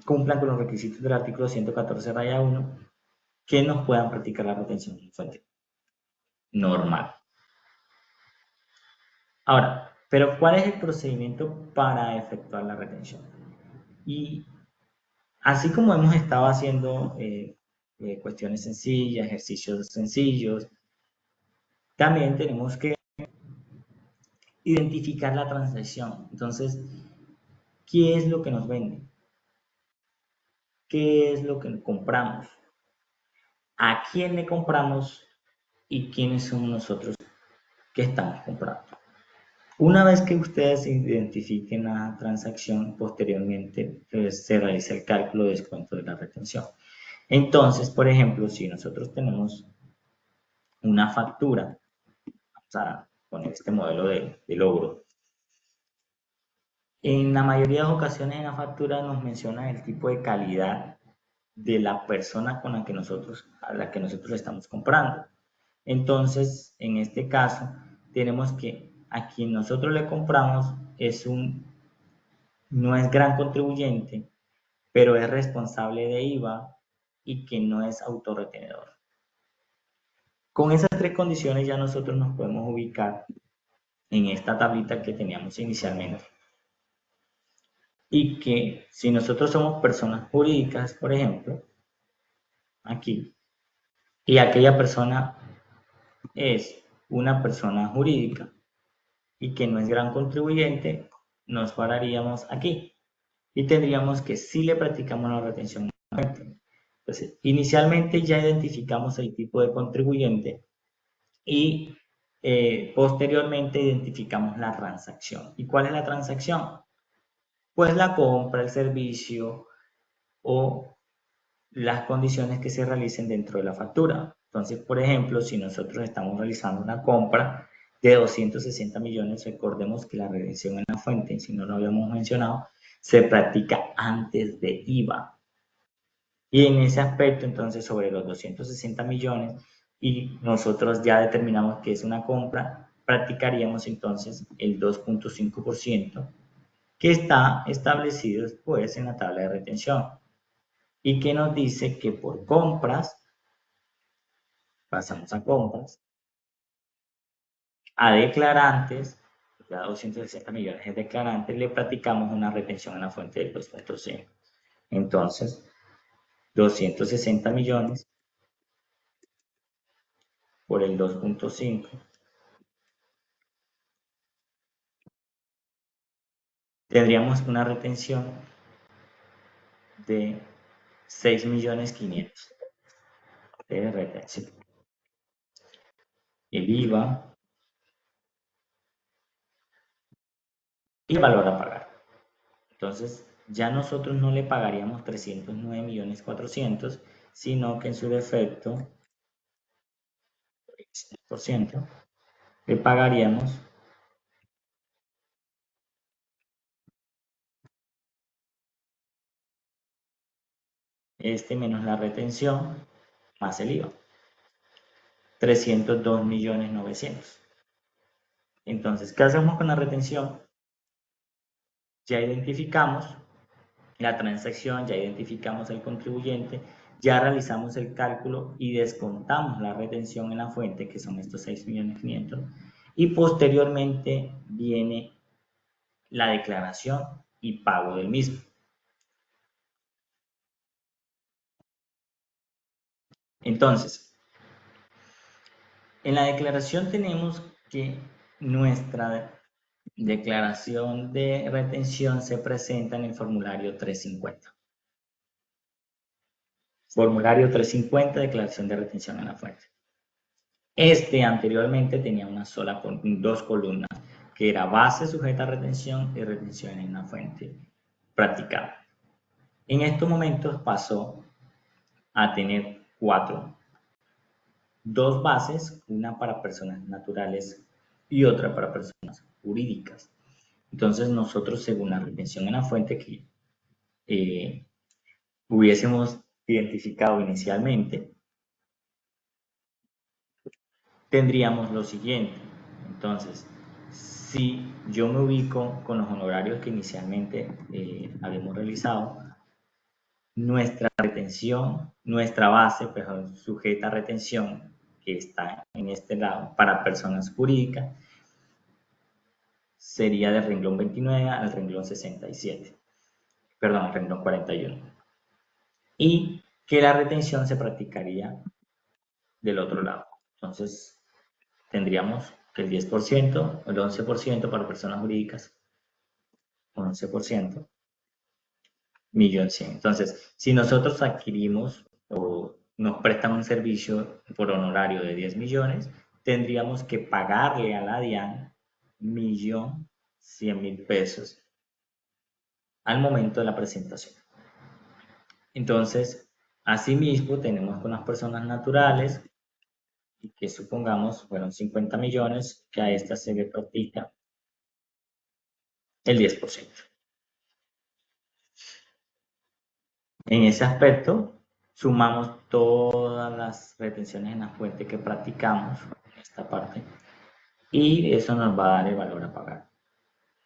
cumplan con los requisitos del artículo 114-1, que nos puedan practicar la retención en la fuente normal. Ahora, pero ¿cuál es el procedimiento para efectuar la retención? Y así como hemos estado haciendo cuestiones sencillas, ejercicios sencillos, también tenemos que identificar la transacción. Entonces, ¿qué es lo que nos venden? ¿Qué es lo que compramos? ¿A quién le compramos? ¿Y quiénes somos nosotros que estamos comprando? Una vez que ustedes identifiquen la transacción, posteriormente se realiza el cálculo de descuento de la retención. Entonces, por ejemplo, si nosotros tenemos una factura, vamos a poner este modelo de logro, en la mayoría de las ocasiones en la factura nos menciona el tipo de calidad de la persona a la que nosotros le estamos comprando. Entonces, en este caso, tenemos que a quien nosotros le compramos no es gran contribuyente, pero es responsable de IVA y que no es autorretenedor. Con esas tres condiciones ya nosotros nos podemos ubicar en esta tablita que teníamos inicialmente. Y que si nosotros somos personas jurídicas, por ejemplo, aquí, y aquella persona es una persona jurídica y que no es gran contribuyente, nos pararíamos aquí y tendríamos que si le practicamos la retención. Entonces, inicialmente ya identificamos el tipo de contribuyente y posteriormente identificamos la transacción. ¿Y cuál es la transacción? Pues la compra, el servicio o las condiciones que se realicen dentro de la factura. Entonces, por ejemplo, si nosotros estamos realizando una compra de 260 millones, recordemos que la redención en la fuente, si no lo habíamos mencionado, se practica antes de IVA. Y en ese aspecto, entonces, sobre los 260 millones, y nosotros ya determinamos que es una compra, practicaríamos entonces el 2,5% que está establecido después en la tabla de retención y que nos dice que por compras, pasamos a compras, a declarantes, ya 260 millones de declarantes, le practicamos una retención en la fuente del 2,5. Entonces, 260 millones por el 2,5 tendríamos una retención de 6.500.000 de retención. El IVA y el valor a pagar. Entonces, ya nosotros no le pagaríamos 309.400.000, sino que en su defecto, por ciento, le pagaríamos menos la retención más el IVA, 302.900.000. Entonces, ¿qué hacemos con la retención? Ya identificamos la transacción, ya identificamos el contribuyente, ya realizamos el cálculo y descontamos la retención en la fuente, que son estos 6.500.000, y posteriormente viene la declaración y pago del mismo. Entonces, en la declaración tenemos que nuestra declaración de retención se presenta en el formulario 350. Formulario 350, declaración de retención en la fuente. Este anteriormente tenía dos columnas, que era base sujeta a retención y retención en la fuente practicada. En estos momentos pasó a tener 4. 2 bases, una para personas naturales y otra para personas jurídicas. Entonces nosotros, según la retención en la fuente que hubiésemos identificado inicialmente, tendríamos lo siguiente. Entonces, si yo me ubico con los honorarios que inicialmente habíamos realizado, nuestra retención, nuestra base, perdón, sujeta a retención, que está en este lado, para personas jurídicas, sería del renglón 29 al renglón 67. Perdón, al renglón 41. Y que la retención se practicaría del otro lado. Entonces, tendríamos que el 10%, el 11% para personas jurídicas, 11%, 1.100.000. Entonces, si nosotros adquirimos o nos prestan un servicio por honorario de 10 millones, tendríamos que pagarle a la DIAN 1.100.000 pesos al momento de la presentación. Entonces, asimismo, tenemos con las personas naturales, y que supongamos fueron 50 millones, que a esta se le practica el 10%. En ese aspecto, sumamos todas las retenciones en la fuente que practicamos, en esta parte, y eso nos va a dar el valor a pagar.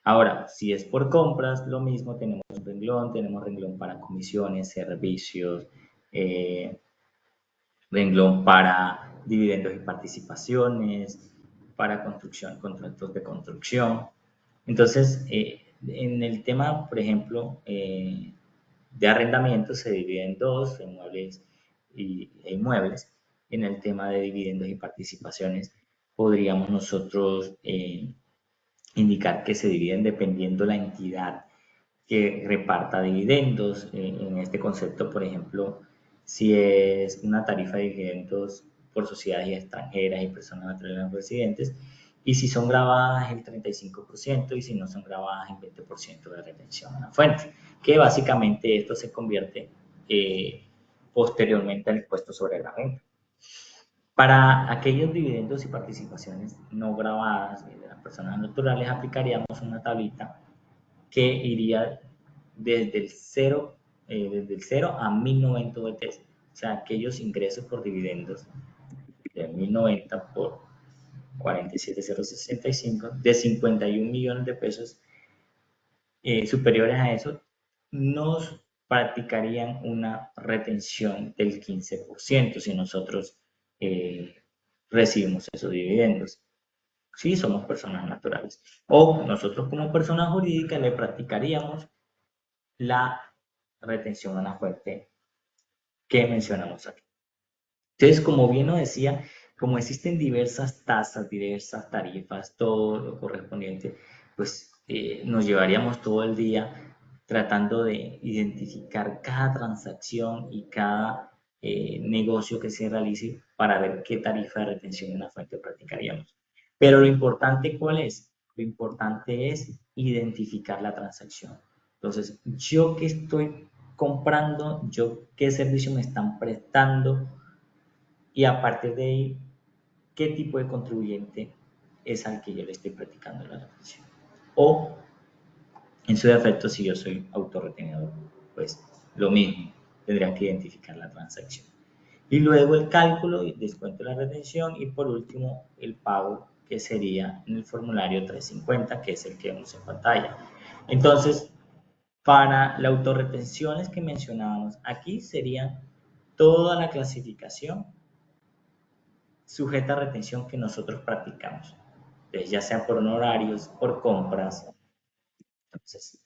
Ahora, si es por compras, lo mismo, tenemos renglón para comisiones, servicios, renglón para dividendos y participaciones, para construcción, contratos de construcción. Entonces, en el tema, por ejemplo, de arrendamiento se divide en dos, inmuebles e inmuebles. En el tema de dividendos y participaciones podríamos nosotros indicar que se dividen dependiendo la entidad que reparta dividendos. En este concepto, por ejemplo, si es una tarifa de dividendos por sociedades extranjeras y personas naturales no residentes, y si son grabadas el 35% y si no son grabadas el 20% de retención a la fuente, que básicamente esto se convierte posteriormente al impuesto sobre la renta. Para aquellos dividendos y participaciones no grabadas de las personas naturales aplicaríamos una tablita que iría desde el 0 a 1090 VTs, o sea, aquellos ingresos por dividendos de 1090 por 47,065 de 51 millones de pesos superiores a eso, nos practicarían una retención del 15% si nosotros recibimos esos dividendos. Si somos personas naturales. O nosotros como personas jurídicas le practicaríamos la retención a la fuente que mencionamos aquí. Entonces, como bien lo decía, como existen diversas tasas, diversas tarifas, todo lo correspondiente, pues nos llevaríamos todo el día tratando de identificar cada transacción y cada negocio que se realice para ver qué tarifa de retención en la fuente practicaríamos. Pero lo importante, ¿cuál es? Lo importante es identificar la transacción. Entonces, yo qué estoy comprando, yo qué servicio me están prestando, y a partir de ahí, qué tipo de contribuyente es al que yo le estoy practicando la retención. O, en su defecto, si yo soy autorretenedor, pues lo mismo, tendría que identificar la transacción. Y luego el cálculo y descuento de la retención, y por último el pago, que sería en el formulario 350, que es el que vemos en pantalla. Entonces, para las autorretenciones que mencionábamos, aquí serían toda la clasificación sujeta a retención que nosotros practicamos. Entonces, ya sea por honorarios, por compras. Entonces,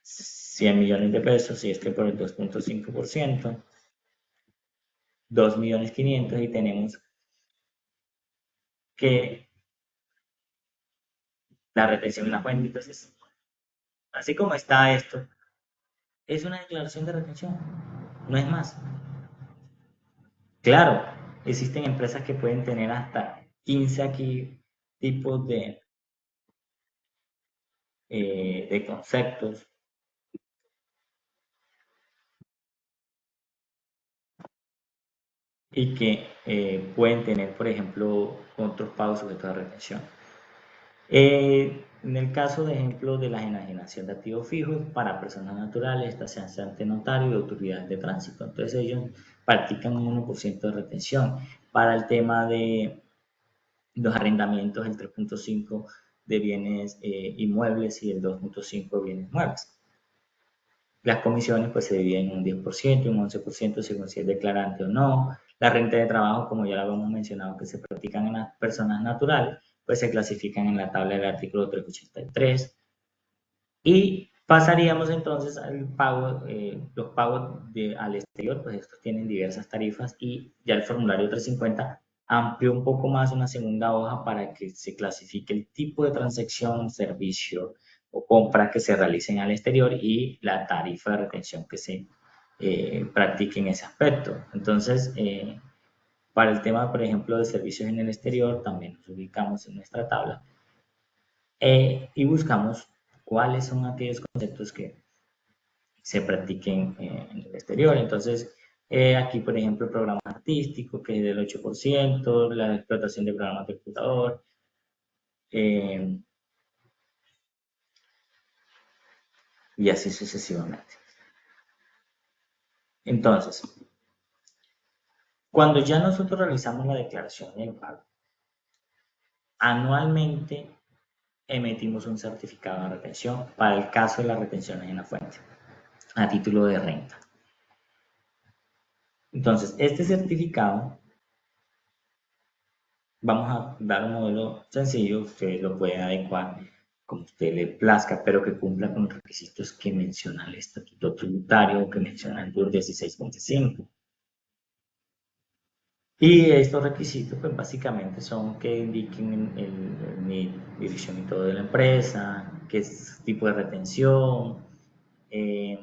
100 millones de pesos, y por el 2.5%, 2.500.000, y tenemos que la retención en la fuente. Entonces, así como está esto, es una declaración de retención, no es más. Claro, existen empresas que pueden tener hasta 15 aquí tipos de conceptos. Y que pueden tener, por ejemplo, otros pagos sujetos a retención. En el caso, de ejemplo, de la enajenación de activos fijos para personas naturales, esta se hace ante notario y autoridades de tránsito. Entonces ellos practican un 1% de retención. Para el tema de los arrendamientos, el 3.5% de bienes inmuebles y el 2.5% de bienes muebles. Las comisiones pues se dividen en un 10% y un 11% según si es declarante o no. La renta de trabajo, como ya lo habíamos mencionado, que se practican en las personas naturales, pues se clasifican en la tabla del artículo 383. Y pasaríamos entonces al pago, los pagos al exterior, pues estos tienen diversas tarifas, y ya el formulario 350 amplió un poco más una segunda hoja para que se clasifique el tipo de transacción, servicio o compra que se realicen al exterior y la tarifa de retención que se practique en ese aspecto. Entonces, para el tema, por ejemplo, de servicios en el exterior, también nos ubicamos en nuestra tabla y buscamos cuáles son aquellos conceptos que se practiquen en el exterior. Entonces, aquí, por ejemplo, el programa artístico, que es del 8%, la explotación de programas de computador, y así sucesivamente. Entonces, cuando ya nosotros realizamos la declaración del pago, anualmente emitimos un certificado de retención para el caso de las retenciones en la fuente, a título de renta. Entonces, este certificado, vamos a dar un modelo sencillo, ustedes lo pueden adecuar como usted le plazca, pero que cumpla con los requisitos que menciona el estatuto tributario, que menciona el DUR 1625. Y estos requisitos, pues básicamente son que indiquen mi dirección y todo de la empresa, qué tipo de retención, qué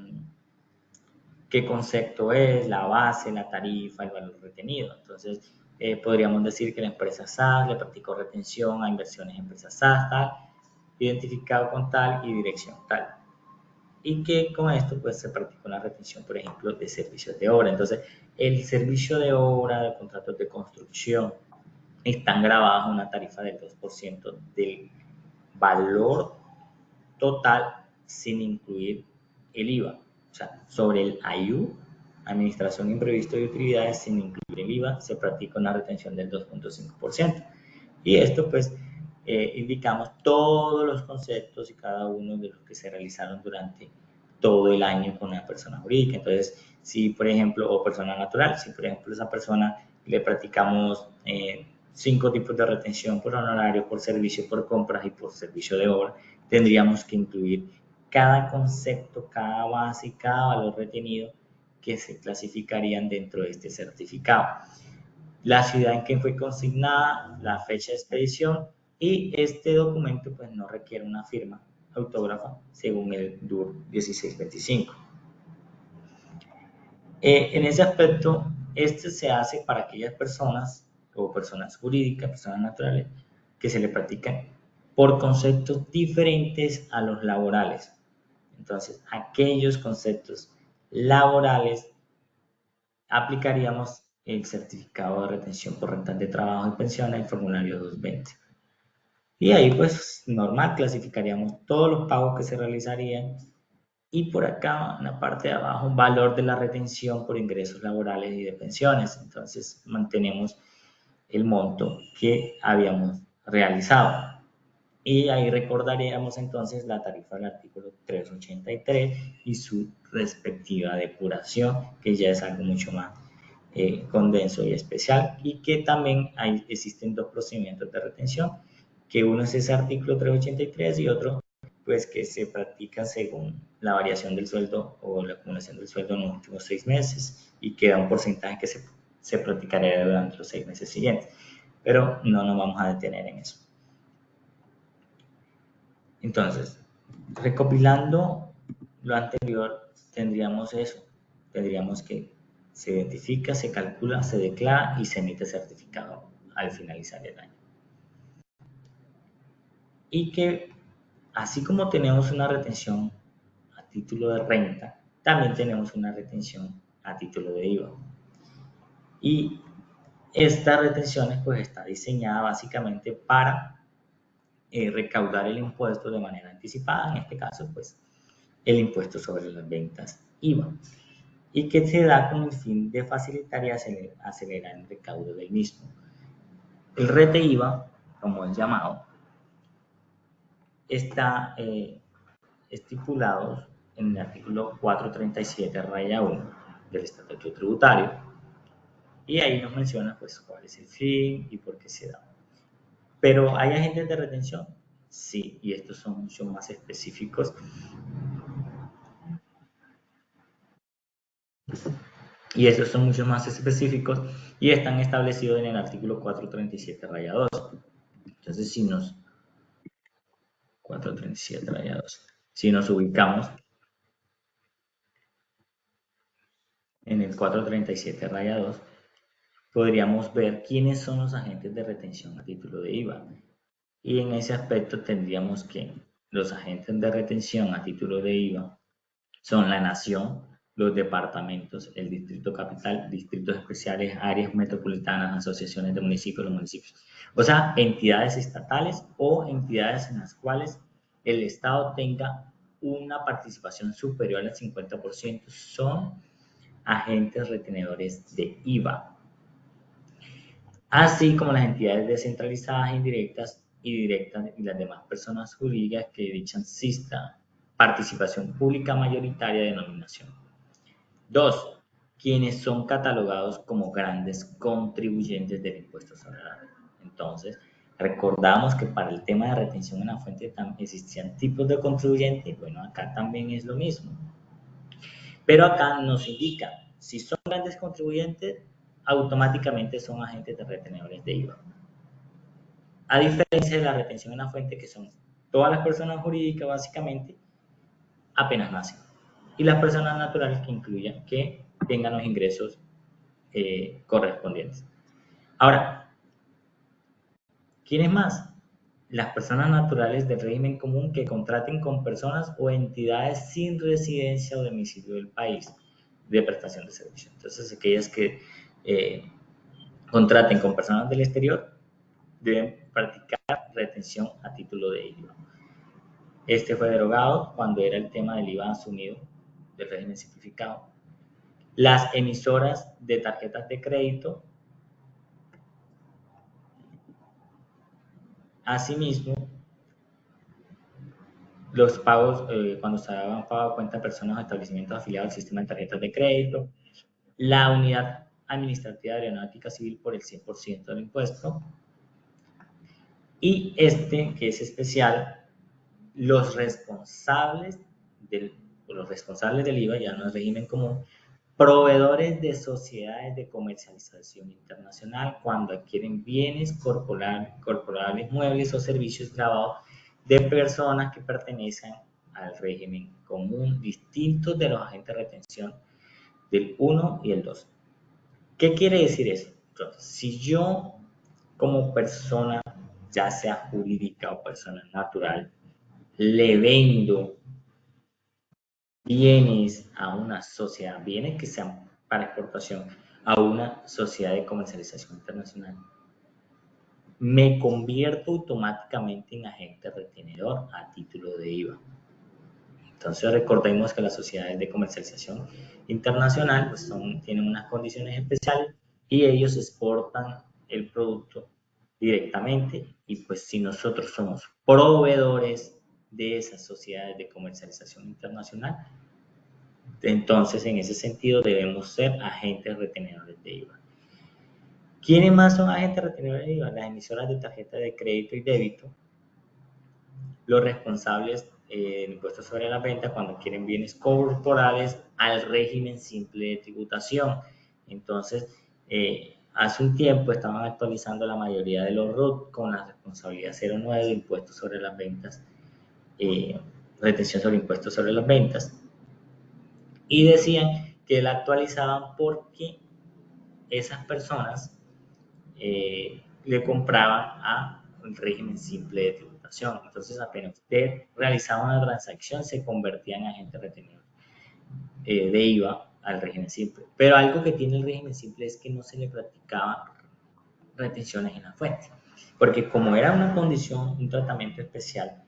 concepto es, la base, la tarifa, el valor retenido. Entonces, podríamos decir que la empresa SAS le practicó retención a inversiones en empresas SAS, tal, identificado con tal y dirección tal. Y que con esto pues se practicó la retención, por ejemplo, de servicios de obra. Entonces, el servicio de obra, de contratos de construcción, están grabados una tarifa del 2% del valor total sin incluir el IVA. O sea, sobre el AIU, Administración Imprevisto y Utilidades, sin incluir el IVA, se practica una retención del 2.5%. Y esto pues indicamos todos los conceptos y cada uno de los que se realizaron durante todo el año con una persona jurídica. Entonces, si por ejemplo, o persona natural, si por ejemplo esa persona le practicamos 5 tipos de retención por honorario, por servicio, por compras y por servicio de obra, tendríamos que incluir cada concepto, cada base y cada valor retenido que se clasificarían dentro de este certificado. La ciudad en que fue consignada, la fecha de expedición, y este documento pues no requiere una firma autógrafa según el DUR 1625. En ese aspecto, este se hace para aquellas personas o personas jurídicas, personas naturales, que se le practican por conceptos diferentes a los laborales. Entonces, aquellos conceptos laborales aplicaríamos el certificado de retención por rentas de trabajo y pensiones, el formulario 220. Y ahí pues normal clasificaríamos todos los pagos que se realizarían, y por acá en la parte de abajo valor de la retención por ingresos laborales y de pensiones. Entonces mantenemos el monto que habíamos realizado. Y ahí recordaríamos entonces la tarifa del artículo 383 y su respectiva depuración, que ya es algo mucho más condenso y especial, y que también existen dos procedimientos de retención, que uno es ese artículo 383 y otro pues que se practica según la variación del sueldo o la acumulación del sueldo en los últimos 6 meses y queda un porcentaje que se practicaría durante los 6 meses siguientes, pero no nos vamos a detener en eso. Entonces, recopilando lo anterior, tendríamos eso, tendríamos que se identifica, se calcula, se declara y se emite certificado al finalizar el año. Y que así como tenemos una retención a título de renta, también tenemos una retención a título de IVA. Y esta retención pues está diseñada básicamente para recaudar el impuesto de manera anticipada, en este caso pues el impuesto sobre las ventas IVA, y que se da con el fin de facilitar y acelerar el recaudo del mismo. El rete IVA, como es llamado, está estipulado en el artículo 437, raya 1 del Estatuto Tributario, y ahí nos menciona pues cuál es el fin y por qué se da. Pero ¿hay agentes de retención? Sí, y estos son mucho más específicos. Y estos son mucho más específicos y están establecidos en el artículo 437, raya 2. Entonces, 437, raya 2. Si nos ubicamos en el 437, raya 2, podríamos ver quiénes son los agentes de retención a título de IVA. Y en ese aspecto tendríamos que los agentes de retención a título de IVA son la nación, los departamentos, el distrito capital, distritos especiales, áreas metropolitanas, asociaciones de municipios, los municipios. O sea, entidades estatales o entidades en las cuales el Estado tenga una participación superior al 50% son agentes retenedores de IVA. Así como las entidades descentralizadas, indirectas y directas y las demás personas jurídicas que dichas exista participación pública mayoritaria de denominación. 2. Quienes son catalogados como grandes contribuyentes del impuesto sobre la renta. Entonces, recordamos que para el tema de retención en la fuente existían tipos de contribuyentes, bueno, acá también es lo mismo. Pero acá nos indica, si son grandes contribuyentes, automáticamente son agentes de retenedores de IVA. A diferencia de la retención en la fuente, que son todas las personas jurídicas básicamente, apenas nacen. Y las personas naturales que incluyan, que tengan los ingresos correspondientes. Ahora, ¿quiénes más? Las personas naturales del régimen común que contraten con personas o entidades sin residencia o domicilio del país de prestación de servicio. Entonces, aquellas que contraten con personas del exterior deben practicar retención a título de IVA. Este fue derogado cuando era el tema del IVA asumido del régimen simplificado. Las emisoras de tarjetas de crédito, asimismo, los pagos, cuando se daban pago a cuenta de personas o establecimientos afiliados al sistema de tarjetas de crédito, la unidad administrativa de aeronáutica civil por el 100% del impuesto, y este, que es especial, los responsables del IVA, ya no es régimen común, proveedores de sociedades de comercialización internacional cuando adquieren bienes corporales, muebles o servicios grabados de personas que pertenecen al régimen común, distintos de los agentes de retención del 1 y el 2. ¿Qué quiere decir eso? Entonces, si yo como persona, ya sea jurídica o persona natural, le vendo bienes a una sociedad, bienes que sean para exportación, a una sociedad de comercialización internacional, me convierto automáticamente en agente retenedor a título de IVA. Entonces recordemos que las sociedades de comercialización internacional pues tienen unas condiciones especiales y ellos exportan el producto directamente, y pues si nosotros somos proveedores de esas sociedades de comercialización internacional, Entonces, en ese sentido, debemos ser agentes retenedores de IVA. ¿Quiénes más son agentes retenedores de IVA? Las emisoras de tarjeta de crédito y débito, los responsables del impuesto sobre la venta cuando quieren bienes corporales al régimen simple de tributación. Entonces, hace un tiempo estaban actualizando la mayoría de los RUT con la responsabilidad 09 de impuestos sobre las ventas, retención sobre impuestos sobre las ventas, y decían que la actualizaban porque esas personas le compraban al régimen simple de tributación. Entonces, apenas usted realizaba una transacción, se convertía en agente retenido de IVA al régimen simple. Pero algo que tiene el régimen simple es que no se le practicaba retenciones en la fuente, porque como era una condición, un tratamiento especial,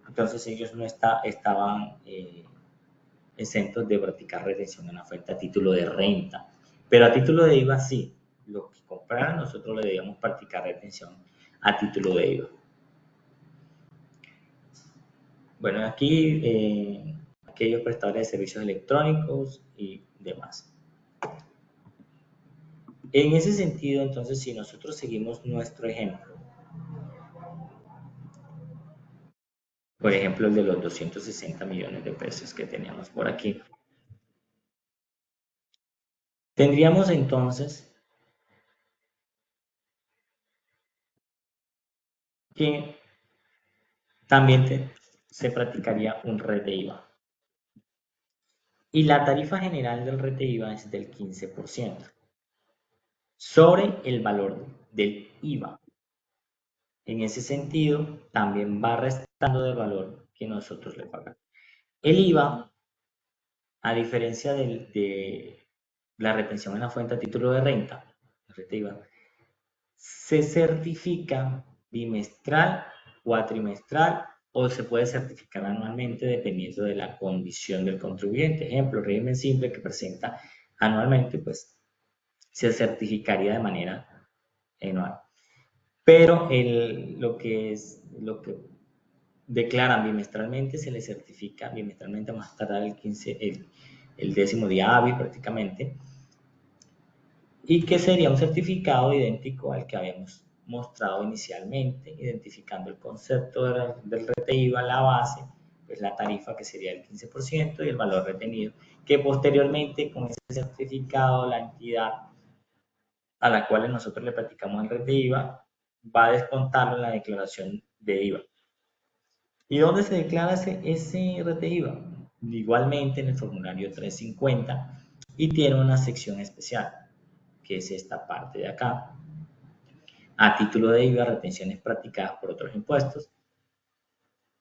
entonces ellos no estaban exentos de practicar retención en la fuente a título de renta. Pero a título de IVA sí, los que compraran nosotros le debíamos practicar retención a título de IVA. Bueno, aquí aquellos prestadores de servicios electrónicos y demás. En ese sentido, entonces, si nosotros seguimos nuestro ejemplo, por ejemplo, el de los 260 millones de pesos que teníamos por aquí, tendríamos entonces que también se practicaría un red de IVA. Y la tarifa general del red de IVA es del 15% sobre el valor del IVA. En ese sentido, también va restando del valor que nosotros le pagamos. El IVA, a diferencia de la retención en la fuente a título de renta, IVA, se certifica bimestral, cuatrimestral o se puede certificar anualmente dependiendo de la condición del contribuyente. Ejemplo, régimen simple que presenta anualmente, pues se certificaría de manera anual. Pero lo que declaran bimestralmente se le certifica bimestralmente más tardar el 10º día hábil prácticamente, y que sería un certificado idéntico al que habíamos mostrado inicialmente, identificando el concepto del rete IVA, la base, pues la tarifa que sería el 15% y el valor retenido, que posteriormente con ese certificado la entidad a la cual nosotros le practicamos el rete IVA va a descontarlo en la declaración de IVA. ¿Y dónde se declara ese rete IVA? Igualmente en el formulario 350 y tiene una sección especial, que es esta parte de acá, a título de IVA, retenciones practicadas por otros impuestos,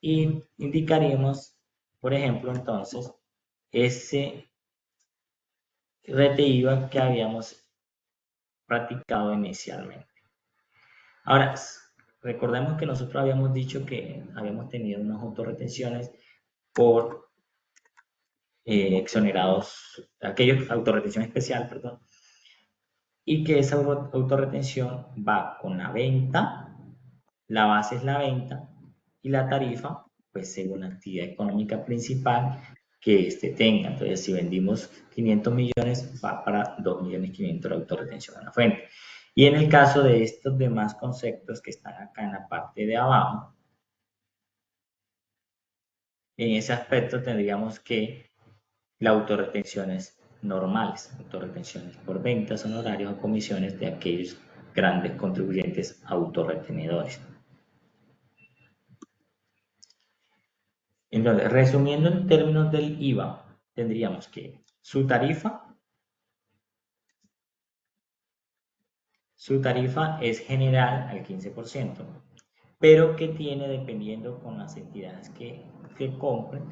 y indicaríamos, por ejemplo, entonces, ese rete IVA que habíamos practicado inicialmente. Ahora, recordemos que nosotros habíamos dicho que habíamos tenido unas autorretenciones por exonerados, aquellos autorretención especial, perdón, y que esa autorretención va con la venta, la base es la venta y la tarifa, pues según la actividad económica principal que éste tenga. Entonces, si vendimos 500 millones, va para 2.500.000 la autorretención en la fuente. Y en el caso de estos demás conceptos que están acá en la parte de abajo, en ese aspecto tendríamos que las autorretenciones normales, autorretenciones por ventas, honorarios o comisiones de aquellos grandes contribuyentes autorretenedores. Entonces, resumiendo en términos del IVA, tendríamos que su tarifa es general al 15%, pero que tiene, dependiendo con las entidades que compren,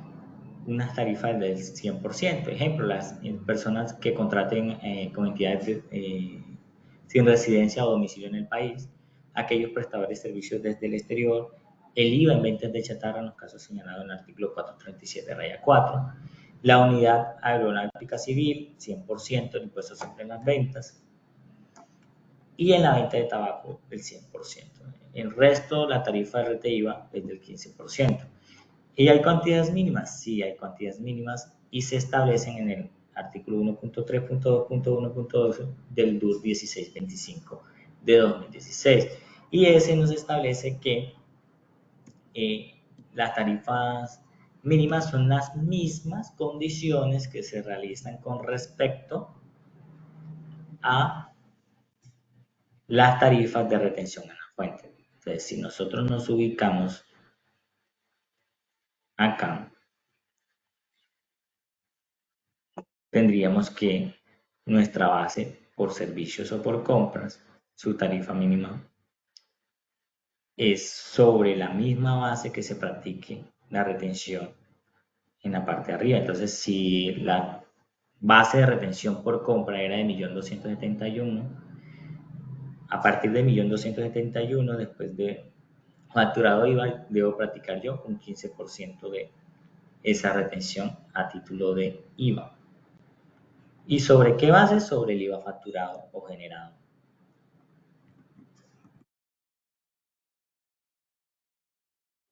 unas tarifas del 100%. Ejemplo, las personas que contraten con entidades sin residencia o domicilio en el país, aquellos prestadores de servicios desde el exterior, el IVA en ventas de chatarra en los casos señalados en el artículo 437-4, la unidad aeronáutica civil, 100% el impuesto sobre las ventas, y en la venta de tabaco el 100%. El resto, la tarifa de RT IVA es del 15%. ¿Y hay cantidades mínimas? Sí, hay cantidades mínimas y se establecen en el artículo 1.3.2.1.12 del DUR 1625 de 2016. Y ese nos establece que las tarifas mínimas son las mismas condiciones que se realizan con respecto a las tarifas de retención en la fuente. Entonces, si nosotros nos ubicamos acá, tendríamos que nuestra base por servicios o por compras, su tarifa mínima es sobre la misma base que se practique la retención en la parte de arriba. Entonces, si la base de retención por compra era de 1.271.000, a partir de 1.271.000, después de facturado IVA, debo practicar yo un 15% de esa retención a título de IVA. ¿Y sobre qué base? Sobre el IVA facturado o generado.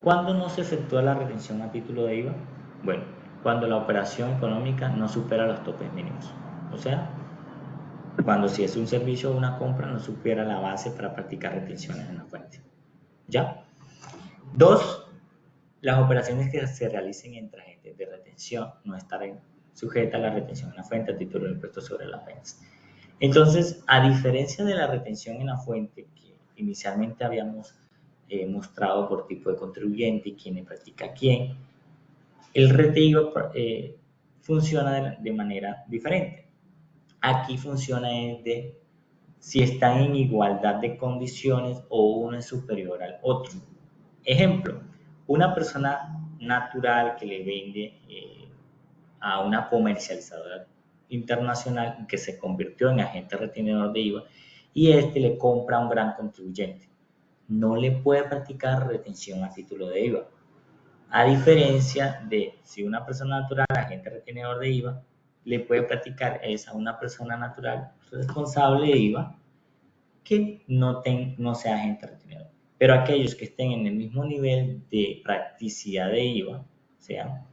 ¿Cuándo no se efectúa la retención a título de IVA? Bueno, cuando la operación económica no supera los topes mínimos. O sea, cuando si es un servicio o una compra no supera la base para practicar retenciones en la fuente. ¿Ya? 2. Las operaciones que se realicen entre agentes de retención no estarán sujetas a la retención en la fuente a título del impuesto sobre las ventas. Entonces, a diferencia de la retención en la fuente que inicialmente habíamos mostrado por tipo de contribuyente y quién practica quién, el retiro funciona de manera diferente. Aquí funciona de si están en igualdad de condiciones o uno es superior al otro. Ejemplo, una persona natural que le vende a una comercializadora internacional que se convirtió en agente retenedor de IVA y este le compra a un gran contribuyente. No le puede practicar retención a título de IVA. A diferencia de si una persona natural, agente retenedor de IVA, le puede practicar a una persona natural responsable de IVA que no sea agente retenedor. Pero aquellos que estén en el mismo nivel de practicidad de IVA, o sea,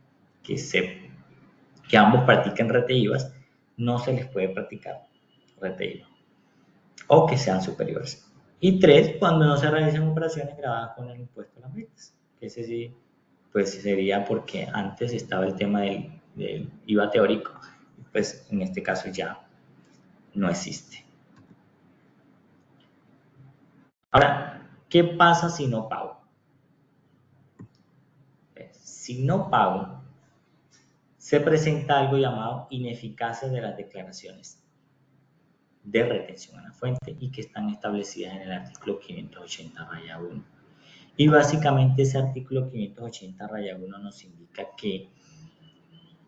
que ambos practiquen rete IVAs, no se les puede practicar rete IVA o que sean superiores. Y 3, cuando no se realizan operaciones grabadas con el impuesto a las ventas. Ese sí, pues sería porque antes estaba el tema del IVA teórico, pues en este caso ya no existe. Ahora, ¿qué pasa si no pago? Si no pago, se presenta algo llamado ineficacia de las declaraciones de retención a la fuente y que están establecidas en el artículo 580-1. Y básicamente ese artículo 580-1 nos indica que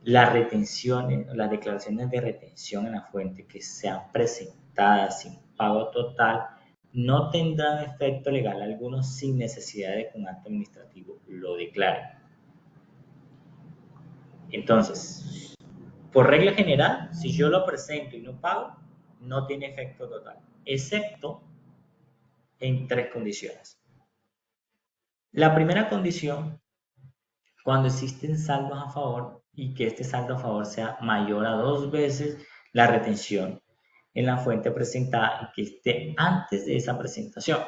las declaraciones de retención en la fuente que sean presentadas sin pago total no tendrán efecto legal alguno sin necesidad de que un acto administrativo lo declare. Entonces, por regla general, si yo lo presento y no pago, no tiene efecto total, excepto en 3 condiciones. La primera condición, cuando existen saldos a favor y que este saldo a favor sea mayor a 2 veces la retención en la fuente presentada y que esté antes de esa presentación,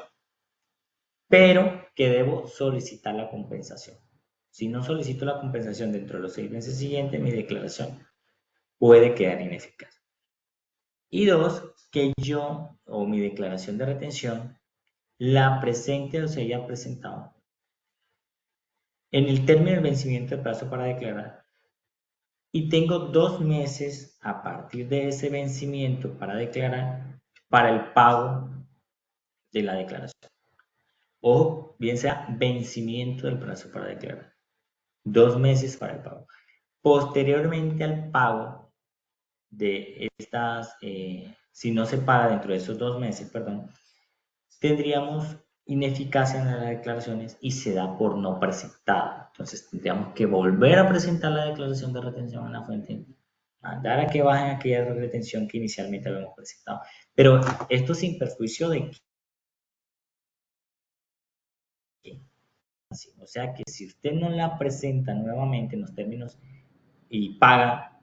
pero que debo solicitar la compensación. Si no solicito la compensación dentro de los 6 meses siguientes, mi declaración puede quedar ineficaz. Y 2, que yo o mi declaración de retención la presente o se haya presentado en el término del vencimiento del plazo para declarar y tengo 2 meses a partir de ese vencimiento para declarar para el pago de la declaración o bien sea vencimiento del plazo para declarar, 2 meses para el pago. Posteriormente al pago de estas, si no se paga dentro de esos 2 meses, perdón, tendríamos ineficacia en las declaraciones y se da por no presentada. Entonces tendríamos que volver a presentar la declaración de retención en la fuente, mandar a que bajen aquella retención que inicialmente habíamos presentado. Pero esto sin perjuicio de que O sea que si usted no la presenta nuevamente en los términos y paga,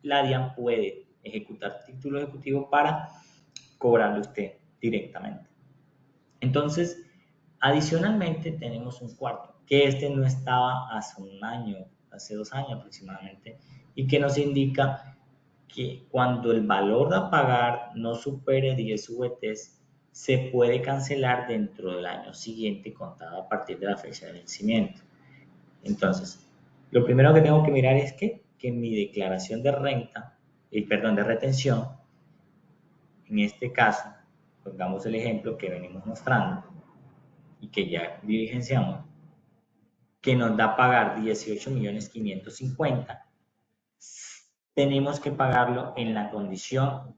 la DIAN puede ejecutar título ejecutivo para cobrarle usted directamente. Entonces, adicionalmente tenemos un cuarto, que este no estaba hace un año, hace 2 años aproximadamente, y que nos indica que cuando el valor a pagar no supere 10 VTs, se puede cancelar dentro del año siguiente contado a partir de la fecha de vencimiento. Entonces, lo primero que tengo que mirar es que mi declaración de renta, de retención, en este caso, pongamos el ejemplo que venimos mostrando y que ya diligenciamos, que nos da a pagar 18.550.000, tenemos que pagarlo en la condición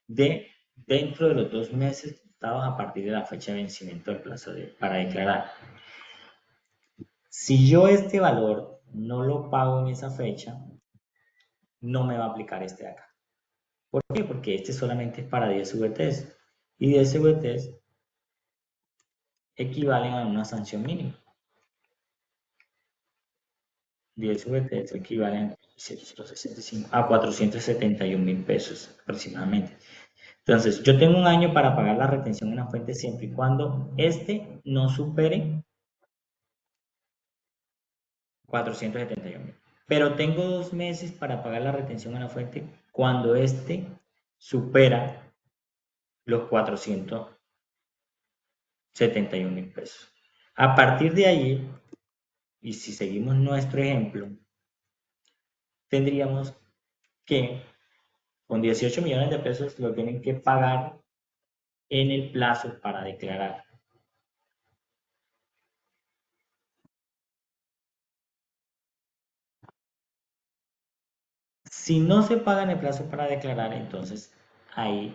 de dentro de los 2 meses dados a partir de la fecha de vencimiento del plazo para declarar. Si yo este valor no lo pago en esa fecha, no me va a aplicar este de acá. ¿Por qué? Porque este solamente es para 10 VTs y 10 VTs equivalen a una sanción mínima. 10 VTs equivalen a 471.000 pesos aproximadamente. Entonces, yo tengo un año para pagar la retención en la fuente siempre y cuando este no supere 471.000. Pero tengo 2 meses para pagar la retención en la fuente cuando este supera los 471.000 pesos. A partir de allí, y si seguimos nuestro ejemplo, tendríamos que con 18 millones de pesos lo tienen que pagar en el plazo para declarar. Si no se paga en el plazo para declarar, entonces ahí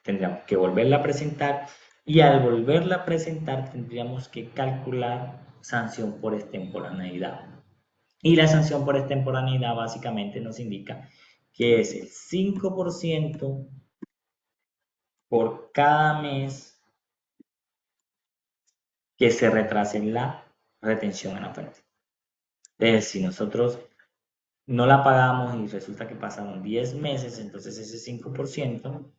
tendríamos que volverla a presentar y al volverla a presentar tendríamos que calcular sanción por extemporaneidad. Y la sanción por extemporaneidad básicamente nos indica que es el 5% por cada mes que se retrase la retención en la fuente. Entonces, si nosotros no la pagamos y resulta que pasaron 10 meses, entonces ese 5%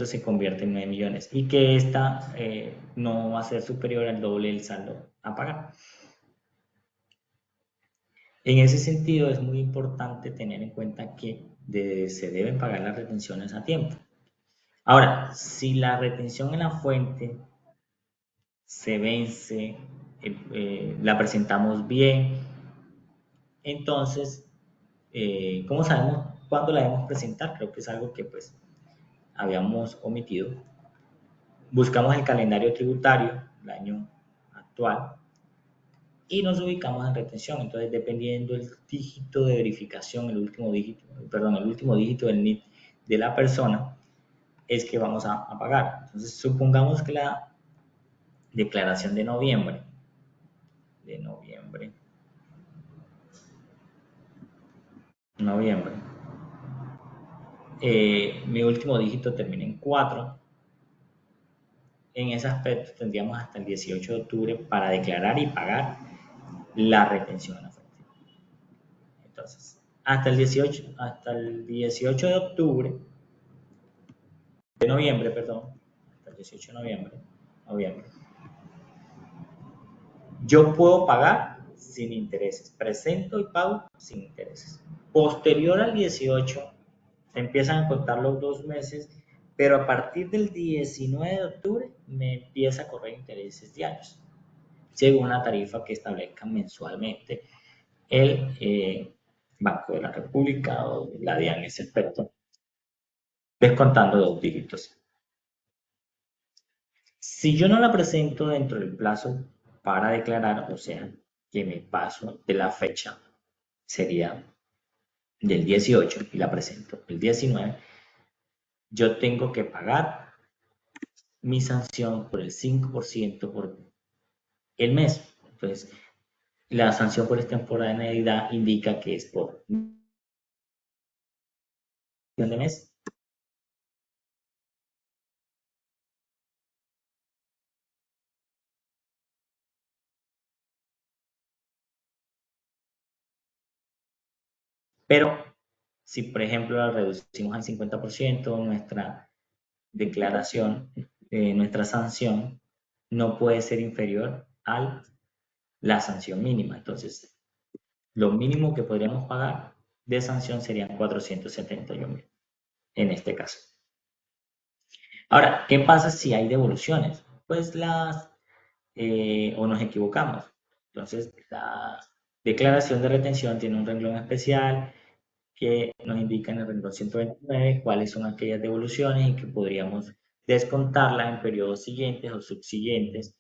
se convierte en 9 millones y que esta no va a ser superior al doble del saldo a pagar. En ese sentido es muy importante tener en cuenta que se deben pagar las retenciones a tiempo. Ahora, si la retención en la fuente se vence, la presentamos bien, entonces, ¿cómo sabemos cuándo la debemos presentar? Creo que es algo que pues habíamos omitido. Buscamos el calendario tributario del año actual y nos ubicamos en retención. Entonces, dependiendo del dígito de verificación, el último dígito del NIT de la persona, es que vamos a pagar. Entonces, supongamos que la declaración de noviembre, mi último dígito termina en 4. En ese aspecto tendríamos hasta el 18 de octubre para declarar y pagar la retención en la fuente. Entonces, hasta el 18 de octubre, de noviembre, perdón, hasta el 18 de noviembre, yo puedo pagar sin intereses, presento y pago sin intereses. Posterior al 18, se empiezan a contar los 2 meses, pero a partir del 19 de octubre me empieza a correr intereses diarios, según la tarifa que establezca mensualmente el Banco de la República o la DIAN en ese aspecto, descontando 2 dígitos. Si yo no la presento dentro del plazo para declarar, o sea, que me paso de la fecha, sería del 18 y la presento el 19, yo tengo que pagar mi sanción por el 5% por el mes. Entonces, la sanción por extemporaneidad indica que es por de mes Pero si, por ejemplo, la reducimos al 50%, nuestra declaración, nuestra sanción no puede ser inferior a la sanción mínima. Entonces, lo mínimo que podríamos pagar de sanción serían 471.000 en este caso. Ahora, ¿qué pasa si hay devoluciones? Pues o nos equivocamos. Entonces, la declaración de retención tiene un renglón especial que nos indica en el renglón 129 cuáles son aquellas devoluciones y que podríamos descontarlas en periodos siguientes o subsiguientes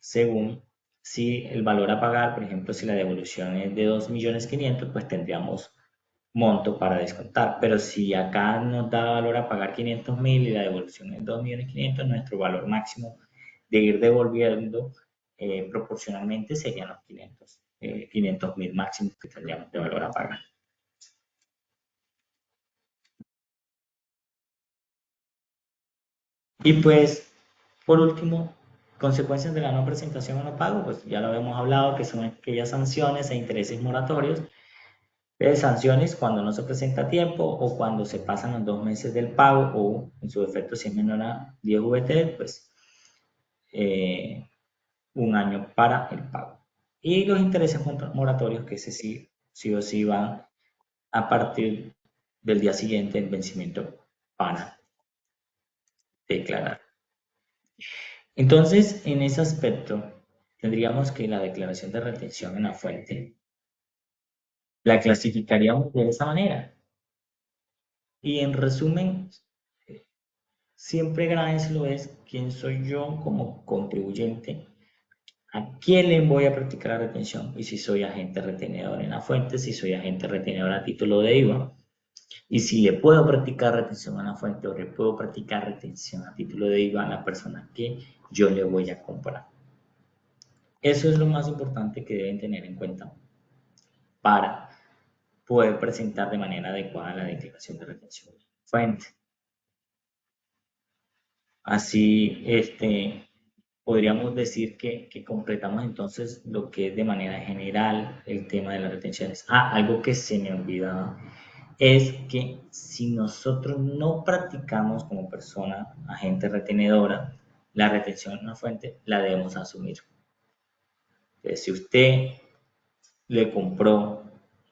según si el valor a pagar, por ejemplo, si la devolución es de 2.500.000, pues tendríamos monto para descontar. Pero si acá nos da valor a pagar 500.000 y la devolución es 2.500.000, nuestro valor máximo de ir devolviendo proporcionalmente serían los 500.000 máximos que tendríamos de valor a pagar. Y pues, por último, consecuencias de la no presentación o no pago, pues ya lo habíamos hablado, que son aquellas sanciones e intereses moratorios. Sanciones cuando no se presenta a tiempo o cuando se pasan los 2 meses del pago o en su defecto si es menor a 10 VT, pues 1 año para el pago. Y los intereses moratorios que ese sí o sí van a partir del día siguiente del vencimiento para declarar. Entonces, en ese aspecto, tendríamos que la declaración de retención en la fuente la clasificaríamos de esa manera. Y en resumen, siempre agradezco es quién soy yo como contribuyente, a quién le voy a practicar la retención y si soy agente retenedor en la fuente, si soy agente retenedor a título de IVA y si le puedo practicar retención a la fuente o le puedo practicar retención a título de IVA a la persona que yo le voy a comprar. Eso es lo más importante que deben tener en cuenta para poder presentar de manera adecuada la declaración de retención de fuente. Así, podríamos decir que completamos entonces lo que es de manera general el tema de las retenciones. Algo que se me olvidaba es que si nosotros no practicamos como persona agente retenedora, la retención en una fuente la debemos asumir. Entonces, si usted le compró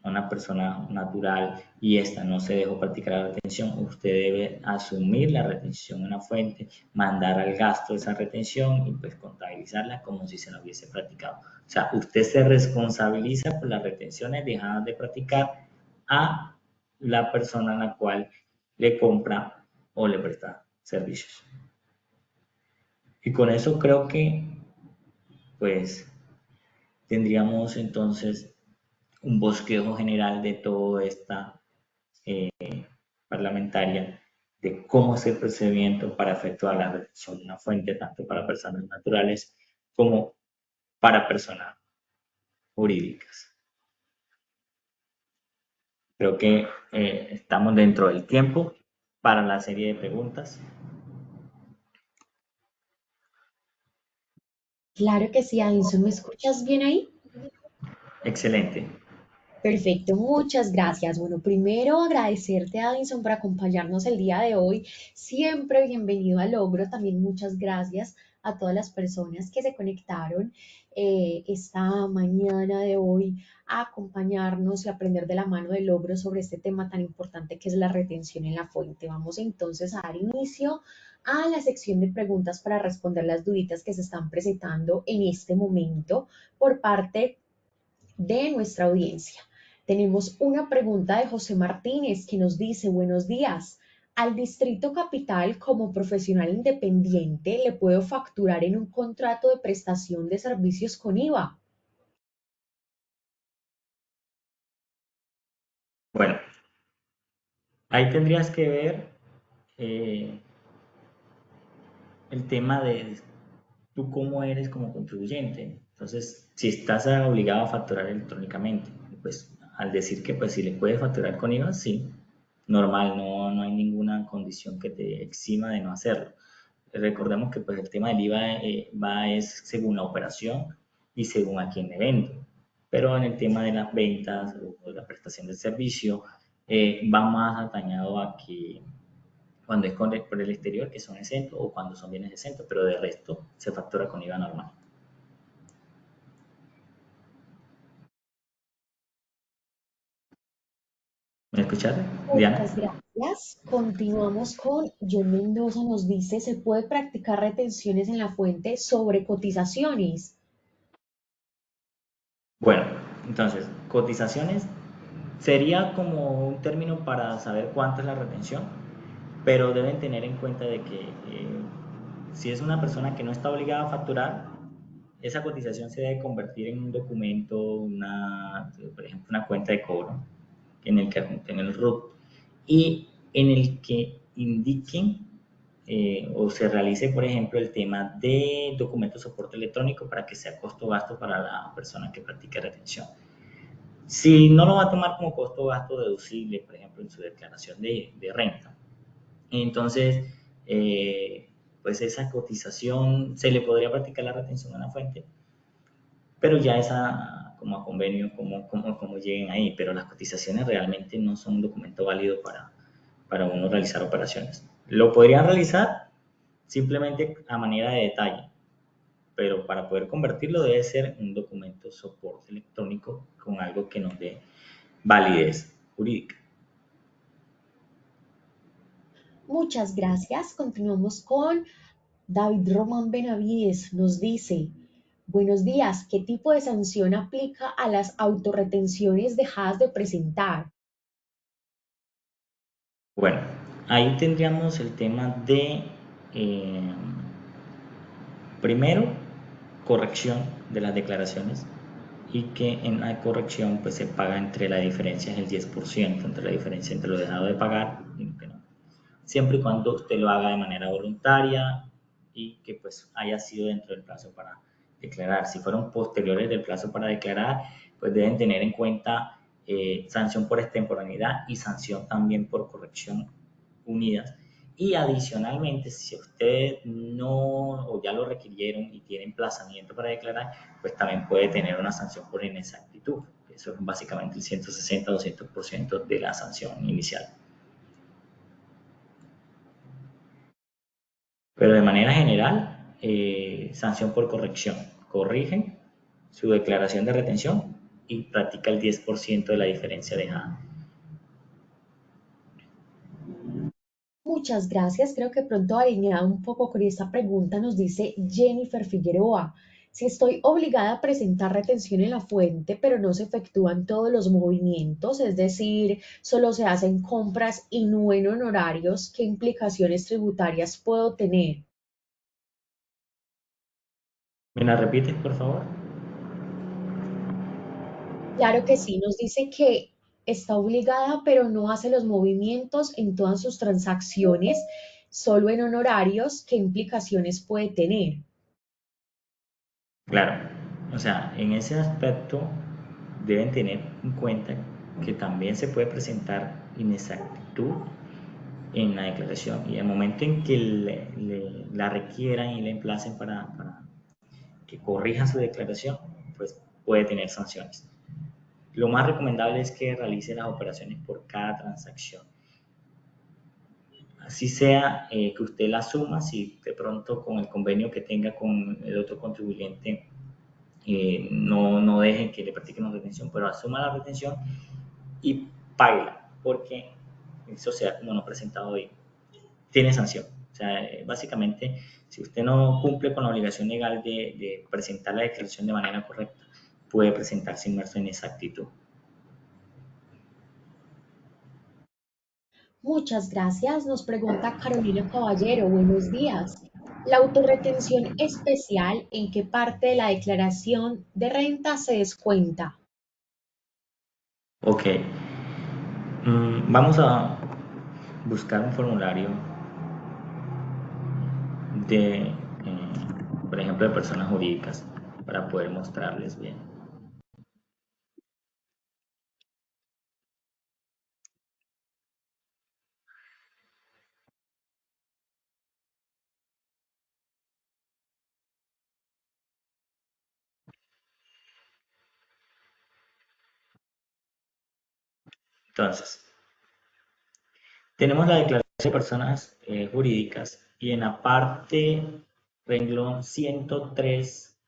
a una persona natural y esta no se dejó practicar la retención, usted debe asumir la retención en la fuente, mandar al gasto esa retención y pues contabilizarla como si se la hubiese practicado. O sea, usted se responsabiliza por las retenciones dejadas de practicar a la persona a la cual le compra o le presta servicios. Y con eso creo que pues tendríamos entonces un bosquejo general de toda esta parlamentaria de cómo es el procedimiento para efectuar la retención de una fuente, tanto para personas naturales como para personas jurídicas. Creo que estamos dentro del tiempo para la serie de preguntas. Claro que sí, Adinson, ¿me escuchas bien ahí? Excelente. Perfecto, muchas gracias. Bueno, primero agradecerte, Adinson, por acompañarnos el día de hoy. Siempre bienvenido a Logro. También muchas gracias a todas las personas que se conectaron esta mañana de hoy a acompañarnos y aprender de la mano de Logro sobre este tema tan importante que es la retención en la fuente. Vamos entonces a dar inicio a la sección de preguntas para responder las duditas que se están presentando en este momento por parte de nuestra audiencia. Tenemos una pregunta de José Martínez que nos dice, buenos días, ¿al Distrito Capital como profesional independiente le puedo facturar en un contrato de prestación de servicios con IVA? Bueno, ahí tendrías que ver el tema de tú cómo eres como contribuyente. Entonces, si estás obligado a facturar electrónicamente, pues al decir que pues si le puedes facturar con IVA, sí, normal, no hay ninguna condición que te exima de no hacerlo. Recordemos que pues el tema del IVA va es según la operación y según a quién le vendo. pero en el tema de las ventas o de la prestación del servicio va más atañado a que cuando es por el exterior, que son exentos, o cuando son bienes exentos, pero de resto se factura con IVA normal. ¿Me escuchaste, Diana? Muchas gracias. Continuamos con John Mendoza. Nos dice, ¿se puede practicar retenciones en la fuente sobre cotizaciones? Bueno, entonces, cotizaciones sería como un término para saber cuánto es la retención, pero deben tener en cuenta de que si es una persona que no está obligada a facturar, esa cotización se debe convertir en un documento, por ejemplo, una cuenta de cobro, en el que adjunten el RUT y en el que indiquen o se realice, por ejemplo, el tema de documento de soporte electrónico para que sea costo-gasto para la persona que practique retención. Si no lo va a tomar como costo-gasto deducible, por ejemplo, en su declaración de renta, entonces, pues esa cotización se le podría practicar la retención a la fuente, pero ya esa como a convenio, como lleguen ahí, pero las cotizaciones realmente no son un documento válido para uno realizar operaciones. Lo podrían realizar simplemente a manera de detalle, pero para poder convertirlo debe ser un documento soporte electrónico con algo que nos dé validez jurídica. Muchas gracias. Continuamos con David Román Benavides. Nos dice, buenos días, ¿qué tipo de sanción aplica a las autorretenciones dejadas de presentar? Bueno, ahí tendríamos el tema de, primero, corrección de las declaraciones y que en la corrección pues se paga entre la diferencia, es el 10%, entre la diferencia entre lo dejado de pagar y lo que no. Siempre y cuando usted lo haga de manera voluntaria y que pues haya sido dentro del plazo para declarar. Si fueron posteriores del plazo para declarar, pues deben tener en cuenta sanción por extemporaneidad y sanción también por corrección unidas. Y adicionalmente, si ustedes no o ya lo requirieron y tienen emplazamiento para declarar, pues también puede tener una sanción por inexactitud. Eso es básicamente el 160-200% de la sanción inicial. Pero de manera general, sanción por corrección. Corrigen su declaración de retención y practica el 10% de la diferencia dejada. Muchas gracias. Creo que pronto alineada un poco con esta pregunta nos dice Jennifer Figueroa. Si estoy obligada a presentar retención en la fuente, pero no se efectúan todos los movimientos, es decir, solo se hacen compras y no en honorarios, ¿qué implicaciones tributarias puedo tener? ¿Me la repites, por favor? Claro que sí, nos dice que está obligada, pero no hace los movimientos en todas sus transacciones, solo en honorarios, ¿qué implicaciones puede tener? Claro, o sea, en ese aspecto deben tener en cuenta que también se puede presentar inexactitud en la declaración y el momento en que la requieran y la emplacen para que corrijan su declaración, pues puede tener sanciones. Lo más recomendable es que realice las operaciones por cada transacción. Así sea que usted la suma, si de pronto con el convenio que tenga con el otro contribuyente no dejen que le practiquen una retención, pero asuma la retención y páguela, porque eso sea como no presentado hoy, tiene sanción. O sea, básicamente, si usted no cumple con la obligación legal de presentar la declaración de manera correcta, puede presentarse inmerso en esa actitud. Muchas gracias. Nos pregunta Carolina Caballero. Buenos días. La autorretención especial, ¿en qué parte de la declaración de renta se descuenta? Ok, vamos a buscar un formulario de, por ejemplo, de personas jurídicas para poder mostrarles bien. Entonces, tenemos la declaración de personas jurídicas y en la parte renglón 103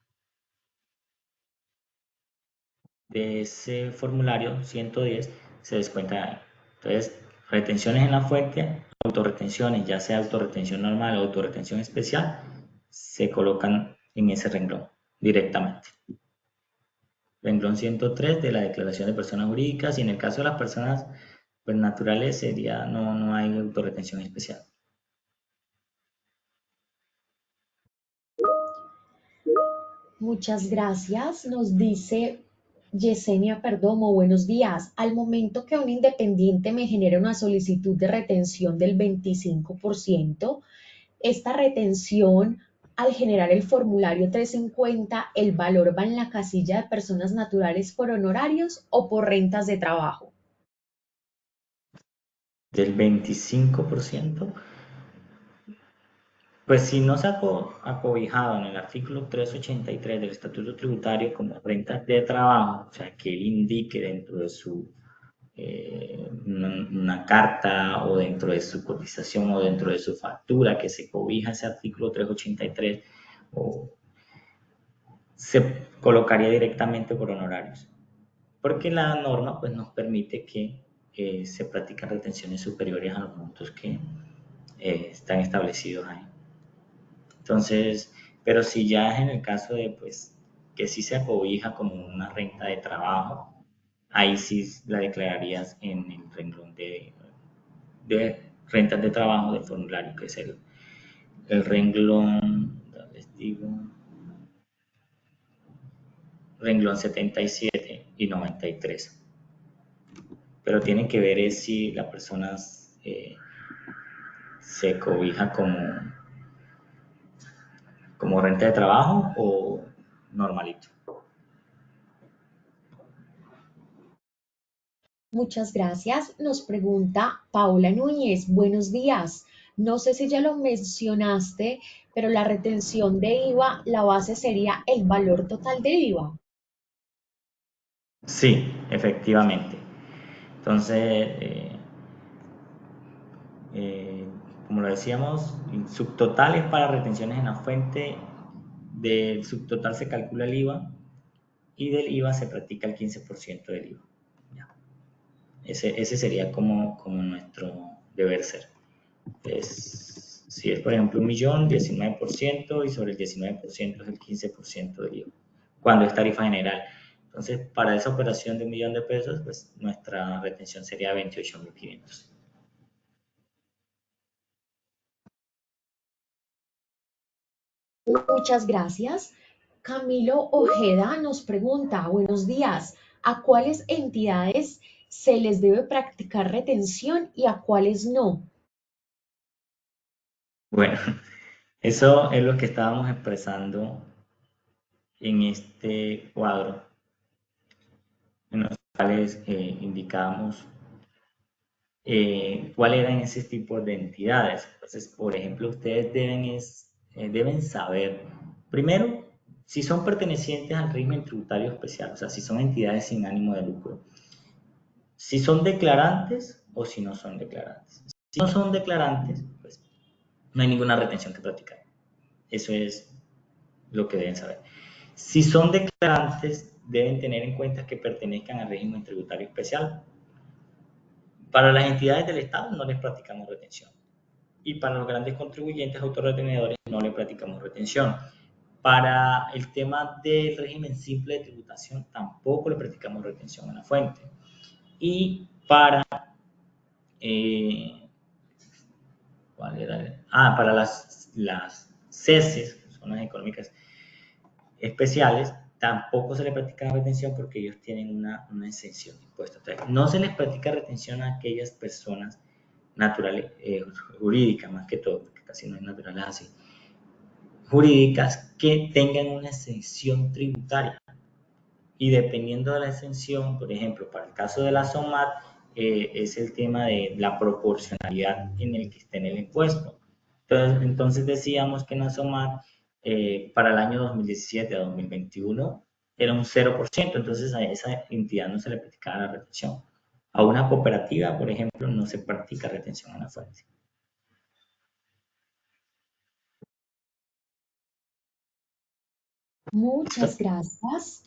de ese formulario 110 se descuenta ahí. Entonces, retenciones en la fuente, autorretenciones, ya sea autorretención normal o autorretención especial, se colocan en ese renglón directamente. Renglón 103 de la declaración de personas jurídicas y en el caso de las personas pues, naturales sería no hay autorretención especial. Muchas gracias. Nos dice Yesenia Perdomo, buenos días. Al momento que un independiente me genera una solicitud de retención del 25%, esta retención, al generar el formulario 350, ¿el valor va en la casilla de personas naturales por honorarios o por rentas de trabajo? Del 25%, pues si no se ha acobijado en el artículo 383 del Estatuto Tributario como rentas de trabajo, o sea, que él indique dentro de su una carta o dentro de su cotización o dentro de su factura que se cobija ese artículo 383 o se colocaría directamente por honorarios. Porque la norma pues, nos permite que se practiquen retenciones superiores a los montos que están establecidos ahí. Entonces, pero si ya es en el caso de pues que sí se acobija como una renta de trabajo, ahí sí la declararías en el renglón de rentas de trabajo del formulario, que es el renglón, les digo, renglón 77 y 93. Pero tienen que ver es si la persona se cobija como renta de trabajo o normalito. Muchas gracias. Nos pregunta Paula Núñez, buenos días. No sé si ya lo mencionaste, pero la retención de IVA, la base sería el valor total del IVA. Sí, efectivamente. Entonces, como lo decíamos, subtotal es para retenciones en la fuente, del subtotal se calcula el IVA y del IVA se practica el 15% del IVA. Ya. Ese sería como nuestro deber ser. Si es, por ejemplo, 1.000.000, 19% y sobre el 19% es el 15% del IVA, cuando es tarifa general. Entonces, para esa operación de 1.000.000 de pesos, pues nuestra retención sería 28.500. Muchas gracias. Camilo Ojeda nos pregunta, buenos días, ¿a cuáles entidades se les debe practicar retención y a cuáles no? Bueno, eso es lo que estábamos expresando en este cuadro, en los cuales indicamos cuáles eran ese tipo de entidades. Entonces, por ejemplo, ustedes deben saber, primero, si son pertenecientes al régimen tributario especial, o sea, si son entidades sin ánimo de lucro, si son declarantes o si no son declarantes. Si no son declarantes, pues no hay ninguna retención que practicar. Eso es lo que deben saber. Si son declarantes, deben tener en cuenta que pertenezcan al régimen tributario especial. Para las entidades del Estado no les practicamos retención. Y para los grandes contribuyentes autorretenedores no les practicamos retención. Para el tema del régimen simple de tributación tampoco le practicamos retención en la fuente. Y para ¿cuál era? Para las CESES, zonas económicas especiales, tampoco se les practica retención porque ellos tienen una exención de impuestos. Entonces, no se les practica retención a aquellas personas naturales, jurídicas más que todo, porque casi no hay naturales así, jurídicas que tengan una exención tributaria. Y dependiendo de la exención, por ejemplo, para el caso de la SOMAT, es el tema de la proporcionalidad en el que esté en el impuesto. Entonces decíamos que en la SOMAT, para el año 2017 a 2021, era un 0%, entonces a esa entidad no se le practicaba la retención. A una cooperativa, por ejemplo, no se practica retención en la fuente. Muchas gracias.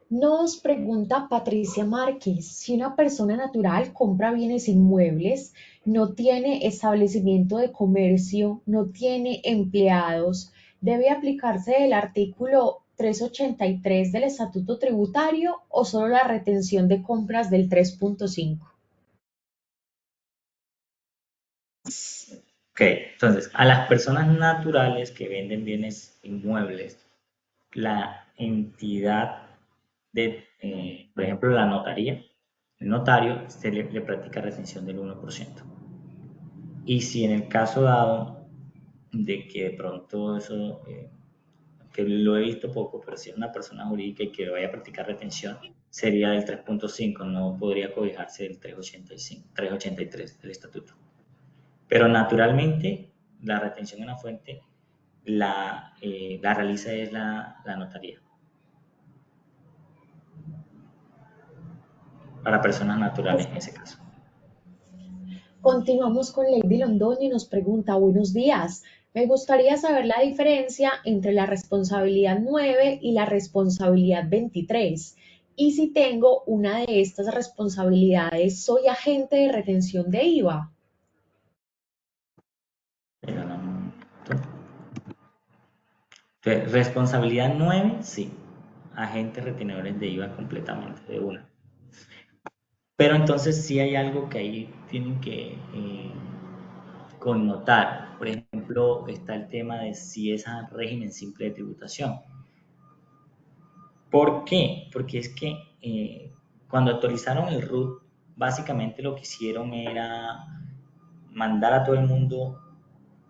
Nos pregunta Patricia Márquez, si una persona natural compra bienes inmuebles, no tiene establecimiento de comercio, no tiene empleados, ¿debe aplicarse el artículo 383 del Estatuto Tributario o solo la retención de compras del 3.5? Ok, entonces, a las personas naturales que venden bienes inmuebles, la entidad de, por ejemplo, la notaría, el notario le practica retención del 1%. Y si en el caso dado de que de pronto eso, que lo he visto poco, pero si es una persona jurídica y que vaya a practicar retención, sería del 3.5, no podría cobijarse del 385, 383 del estatuto. Pero naturalmente la retención en la fuente la realiza es la notaría. Para personas naturales en ese caso. Continuamos con Lady Londoño y nos pregunta, buenos días, me gustaría saber la diferencia entre la responsabilidad 9 y la responsabilidad 23. Y si tengo una de estas responsabilidades, ¿soy agente de retención de IVA? Responsabilidad 9, sí. Agentes retenedores de IVA completamente, de una. Pero entonces sí hay algo que ahí tienen que connotar. Por ejemplo, está el tema de si es a régimen simple de tributación. ¿Por qué? Porque es que cuando actualizaron el RUT, básicamente lo que hicieron era mandar a todo el mundo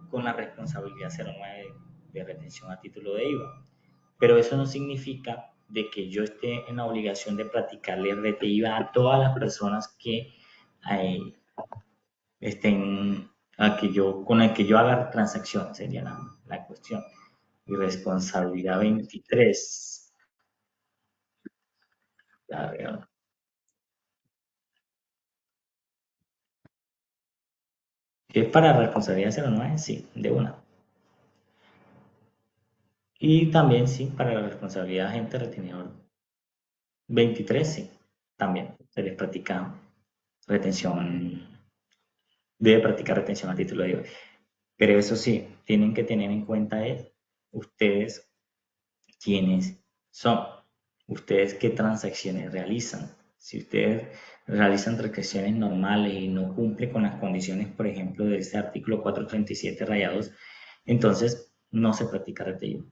con la responsabilidad 09 de retención a título de IVA. Pero eso no significa de que yo esté en la obligación de practicarle rete IVA a todas las personas que estén, con el que yo haga transacciones, sería la cuestión. Y responsabilidad 23. A ver, ¿es para responsabilidad 09? Sí, de una. Y también sí, para la responsabilidad agente retenedor 23, sí, también se les practica retención, debe practicar retención a título de IVA. Pero eso sí, tienen que tener en cuenta es ustedes quiénes son, ustedes qué transacciones realizan. Si ustedes realizan transacciones normales y no cumplen con las condiciones, por ejemplo, de este artículo 437 rayados, entonces no se practica retenido.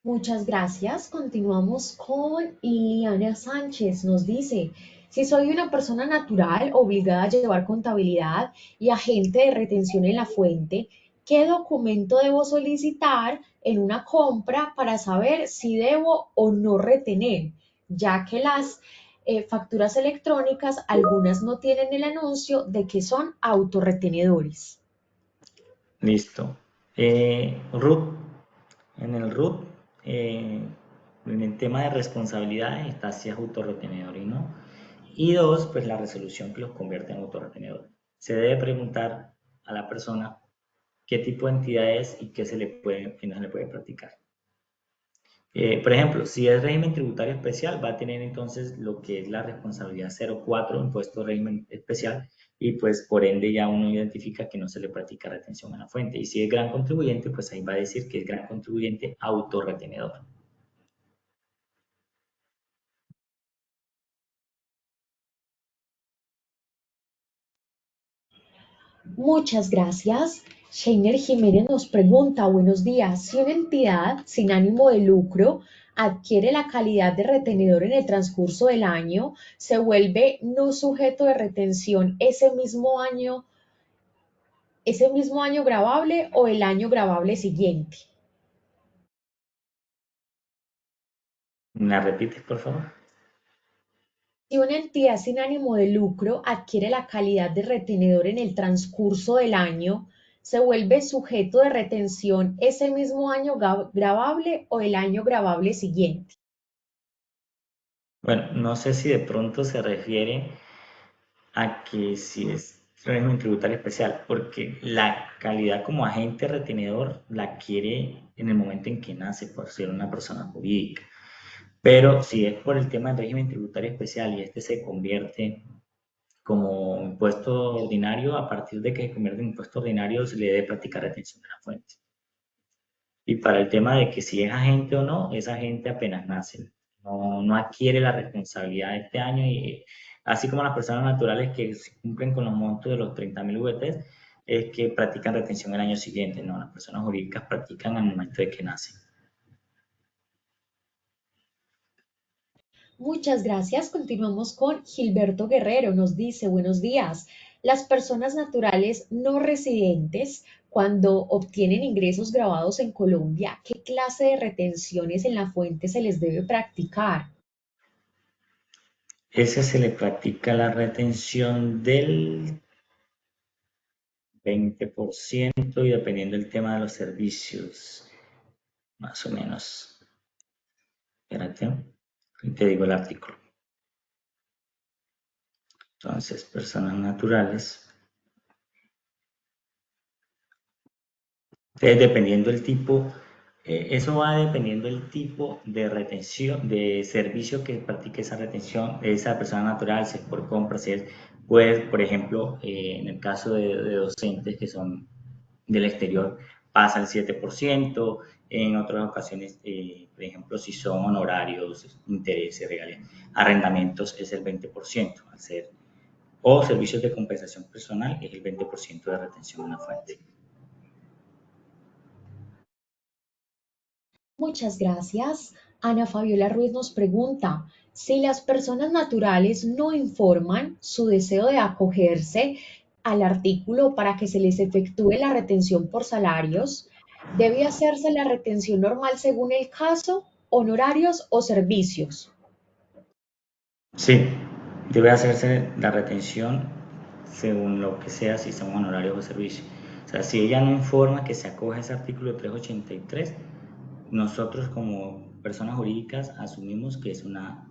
Muchas gracias. Continuamos con Liliana Sánchez. Nos dice, si soy una persona natural obligada a llevar contabilidad y agente de retención en la fuente, ¿qué documento debo solicitar en una compra para saber si debo o no retener? Ya que las facturas electrónicas, algunas no tienen el anuncio de que son autorretenedores. Listo. RUT, en el RUT, en el tema de responsabilidades está si es autorretenedor y no. Y dos, pues la resolución que los convierte en autorretenedor. Se debe preguntar a la persona qué tipo de entidad es y qué qué no se le puede practicar. Por ejemplo, si es régimen tributario especial, va a tener entonces lo que es la responsabilidad 04, impuesto régimen especial, y pues por ende ya uno identifica que no se le practica retención a la fuente. Y si es gran contribuyente, pues ahí va a decir que es gran contribuyente autorretenedor. Muchas gracias. Sheiner Jiménez nos pregunta, buenos días, si una entidad sin ánimo de lucro adquiere la calidad de retenedor en el transcurso del año, ¿se vuelve no sujeto de retención ese mismo año gravable o el año gravable siguiente? ¿Me la repites, por favor? Si una entidad sin ánimo de lucro adquiere la calidad de retenedor en el transcurso del año, ¿Se vuelve sujeto de retención ese mismo año gravable o el año gravable siguiente? Bueno, no sé si de pronto se refiere a que si es régimen tributario especial, porque la calidad como agente retenedor la adquiere en el momento en que nace por ser una persona jurídica. Pero si es por el tema del régimen tributario especial y este se convierte como impuesto ordinario, a partir de que se convierte en impuesto ordinario se le debe practicar retención de la fuente. Y para el tema de que si es agente o no, es agente apenas nace. No adquiere la responsabilidad de este año y así como las personas naturales que cumplen con los montos de los 30.000 VTs, es que practican retención el año siguiente. No, las personas jurídicas practican al momento de que nacen. Muchas gracias. Continuamos con Gilberto Guerrero. Nos dice, buenos días. Las personas naturales no residentes, cuando obtienen ingresos grabados en Colombia, ¿qué clase de retenciones en la fuente se les debe practicar? Ese se le practica la retención del 20% y dependiendo del tema de los servicios, más o menos. Espérate, te digo el artículo. Entonces, personas naturales. Entonces, dependiendo del tipo, eso va dependiendo del tipo de retención, de servicio que practique esa retención, esa persona natural, si es por compra, si es, pues, por ejemplo, en el caso de docentes que son del exterior, pasa el 7%, en otras ocasiones, por ejemplo, si son honorarios, intereses, regalías, arrendamientos es el 20%, al ser, o servicios de compensación personal es el 20% de retención en la fuente. Muchas gracias. Ana Fabiola Ruiz nos pregunta, si las personas naturales no informan su deseo de acogerse al artículo para que se les efectúe la retención por salarios, ¿debe hacerse la retención normal según el caso, honorarios o servicios? Sí, debe hacerse la retención según lo que sea, si son honorarios o servicios. O sea, si ella no informa que se acoge a ese artículo 383, nosotros como personas jurídicas asumimos que es una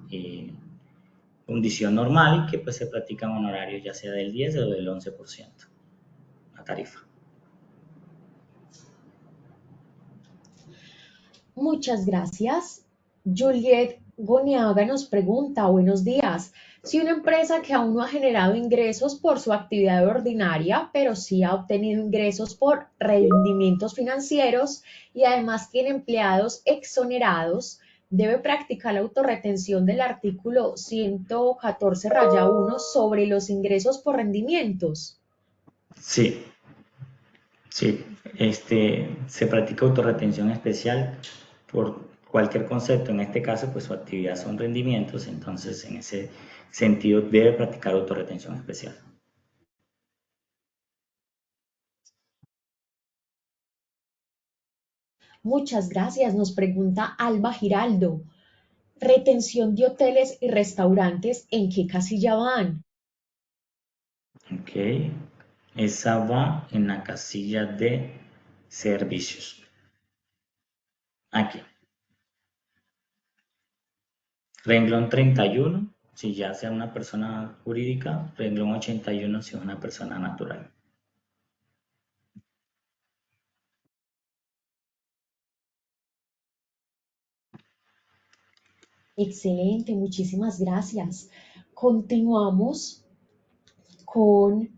condición normal y que pues se practican honorarios ya sea del 10 o del 11%, la tarifa. Muchas gracias. Juliet Goniaga nos pregunta, buenos días, si una empresa que aún no ha generado ingresos por su actividad ordinaria, pero sí ha obtenido ingresos por rendimientos financieros y además tiene empleados exonerados, debe practicar la autorretención del artículo 114-1 sobre los ingresos por rendimientos. Sí, sí, se practica autorretención especial por cualquier concepto. En este caso, pues su actividad son rendimientos, entonces en ese sentido debe practicar autorretención especial. Muchas gracias, nos pregunta Alba Giraldo. Retención de hoteles y restaurantes, ¿en qué casilla van? Ok, esa va en la casilla de servicios. Aquí. Renglón 31, si ya sea una persona jurídica. Renglón 81, si es una persona natural. Excelente, muchísimas gracias. Continuamos con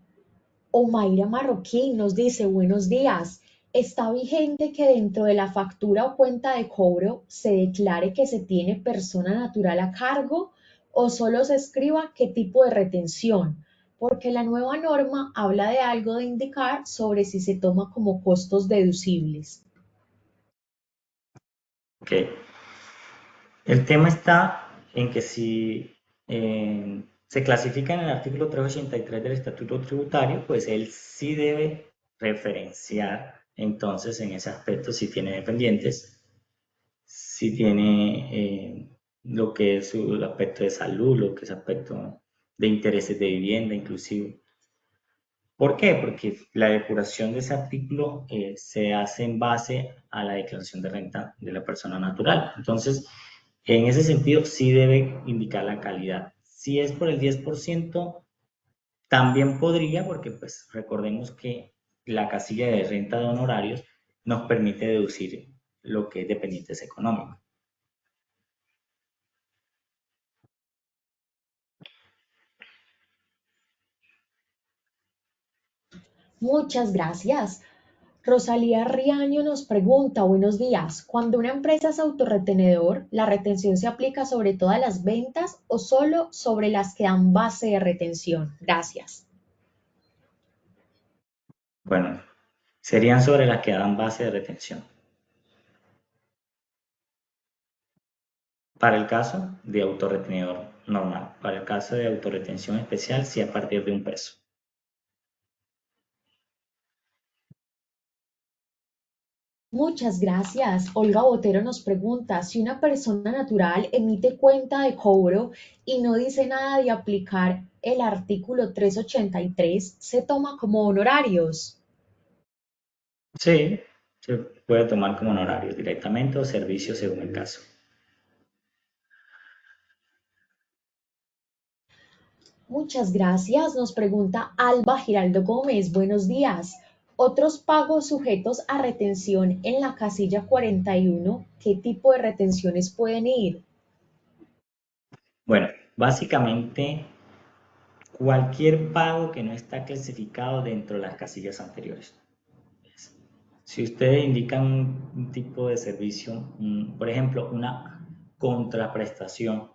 Omaira Marroquín, nos dice, buenos días. ¿Está vigente que dentro de la factura o cuenta de cobro se declare que se tiene persona natural a cargo o solo se escriba qué tipo de retención? Porque la nueva norma habla de algo de indicar sobre si se toma como costos deducibles. Ok. El tema está en que si se clasifica en el artículo 383 del Estatuto Tributario, pues él sí debe referenciar entonces en ese aspecto si tiene dependientes, si tiene lo que es su aspecto de salud, lo que es aspecto de intereses de vivienda inclusive. ¿Por qué? Porque la depuración de ese artículo se hace en base a la declaración de renta de la persona natural. Entonces, en ese sentido, sí debe indicar la calidad. Si es por el 10%, también podría, porque pues recordemos que la casilla de renta de honorarios nos permite deducir lo que es dependientes económicos. Muchas gracias. Rosalía Riaño nos pregunta, buenos días, cuando una empresa es autorretenedor, ¿la retención se aplica sobre todas las ventas o solo sobre las que dan base de retención? Gracias. Bueno, serían sobre las que dan base de retención. Para el caso de autorretenedor normal, para el caso de autorretención especial, sí a partir de $1. Muchas gracias. Olga Botero nos pregunta, si una persona natural emite cuenta de cobro y no dice nada de aplicar el artículo 383, ¿se toma como honorarios? Sí, se puede tomar como honorarios directamente o servicios según el caso. Muchas gracias. Nos pregunta Alba Giraldo Gómez. Buenos días. Otros pagos sujetos a retención en la casilla 41, ¿qué tipo de retenciones pueden ir? Bueno, básicamente cualquier pago que no está clasificado dentro de las casillas anteriores. Si ustedes indican un tipo de servicio, por ejemplo, una contraprestación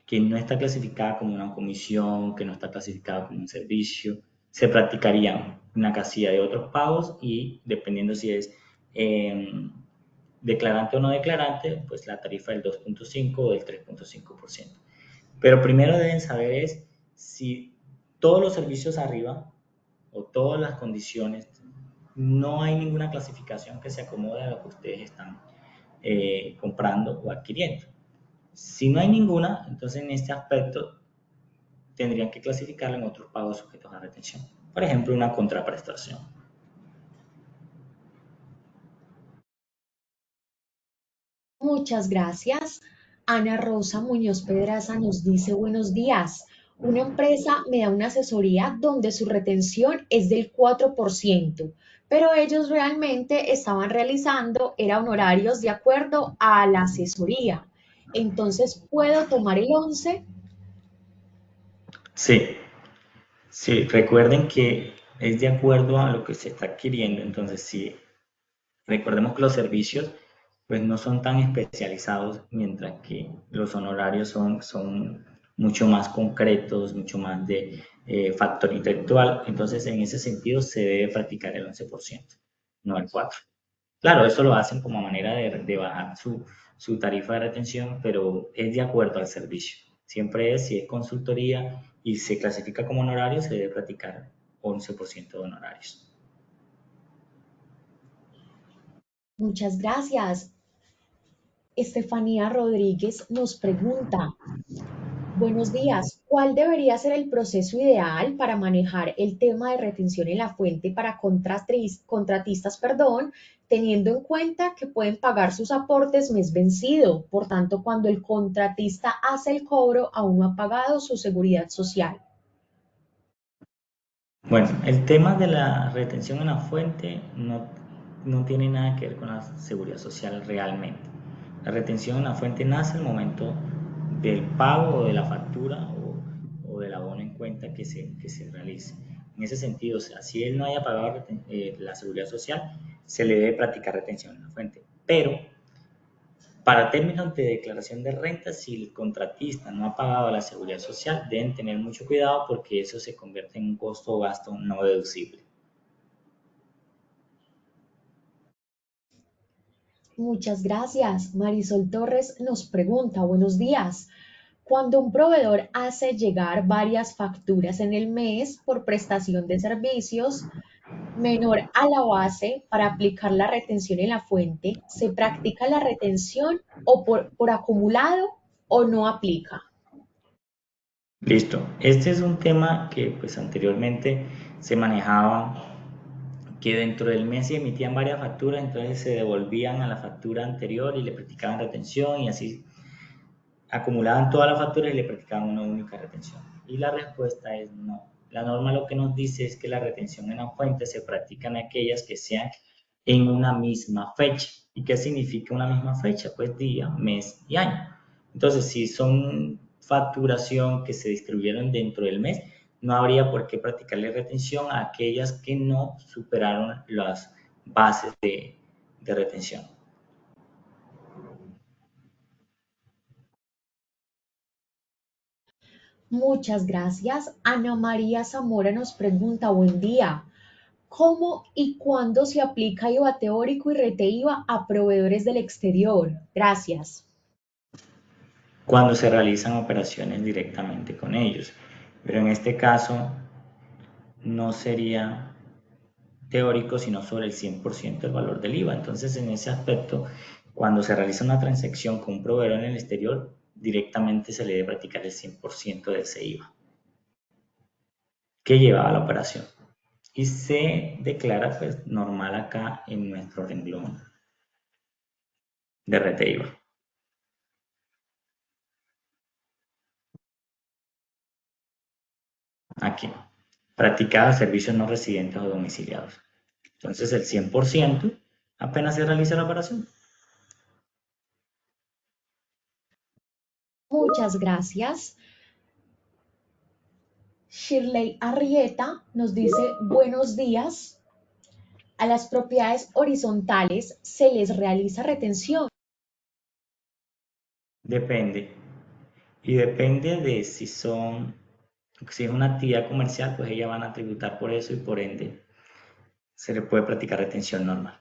que no está clasificada como una comisión, que no está clasificada como un servicio, se practicaría una casilla de otros pagos y dependiendo si es declarante o no declarante, pues la tarifa del 2.5 o del 3.5%. Pero primero deben saber es si todos los servicios arriba o todas las condiciones, no hay ninguna clasificación que se acomode a lo que ustedes están comprando o adquiriendo. Si no hay ninguna, entonces en este aspecto tendrían que clasificarlo en otros pagos sujetos a retención. Por ejemplo, una contraprestación. Muchas gracias. Ana Rosa Muñoz Pedraza nos dice buenos días. Una empresa me da una asesoría donde su retención es del 4%, pero ellos realmente estaban realizando, era honorarios de acuerdo a la asesoría. Entonces, ¿puedo tomar el 11? Sí, sí, recuerden que es de acuerdo a lo que se está adquiriendo. Entonces, sí, recordemos que los servicios pues no son tan especializados, mientras que los honorarios son mucho más concretos, mucho más de factor intelectual. Entonces, en ese sentido, se debe practicar el 11%, no el 4%. Claro, eso lo hacen como manera de bajar su tarifa de retención, pero es de acuerdo al servicio. Siempre es, si es consultoría y se clasifica como honorario, se debe practicar 11% de honorarios. Muchas gracias. Estefanía Rodríguez nos pregunta, buenos días, ¿cuál debería ser el proceso ideal para manejar el tema de retención en la fuente para contratistas, teniendo en cuenta que pueden pagar sus aportes mes vencido? Por tanto, cuando el contratista hace el cobro, aún no ha pagado su seguridad social. Bueno, el tema de la retención en la fuente no tiene nada que ver con la seguridad social realmente. La retención en la fuente nace al momento del pago o de la factura o del abono en cuenta que se realice. En ese sentido, o sea, si él no haya pagado la seguridad social, se le debe practicar retención en la fuente. Pero para términos de declaración de renta, si el contratista no ha pagado la seguridad social, deben tener mucho cuidado porque eso se convierte en un costo o gasto no deducible. Muchas gracias. Marisol Torres nos pregunta, buenos días. Cuando un proveedor hace llegar varias facturas en el mes por prestación de servicios menor a la base para aplicar la retención en la fuente, ¿se practica la retención o por acumulado o no aplica? Listo. Este es un tema que pues anteriormente se manejaba que dentro del mes se emitían varias facturas, entonces se devolvían a la factura anterior y le practicaban retención y así acumulaban todas las facturas y le practicaban una única retención. Y la respuesta es no. La norma lo que nos dice es que la retención en la fuente se practican aquellas que sean en una misma fecha. ¿Y qué significa una misma fecha? Pues día, mes y año. Entonces, si son facturación que se distribuyeron dentro del mes, no habría por qué practicarle retención a aquellas que no superaron las bases de retención. Muchas gracias. Ana María Zamora nos pregunta, buen día. ¿Cómo y cuándo se aplica IVA teórico y rete IVA a proveedores del exterior? Gracias. Cuando se realizan operaciones directamente con ellos. Pero en este caso no sería teórico, sino sobre el 100% del valor del IVA. Entonces, en ese aspecto, cuando se realiza una transacción con un proveedor en el exterior, directamente se le debe practicar el 100% de ese IVA que llevaba la operación. Y se declara pues normal acá en nuestro renglón de rete IVA. Aquí, practicada servicios no residentes o domiciliados. Entonces el 100% apenas se realiza la operación. Muchas gracias. Shirley Arrieta nos dice, buenos días. A las propiedades horizontales se les realiza retención. Depende. Y depende de si es una actividad comercial, pues ellas van a tributar por eso y por ende se le puede practicar retención normal.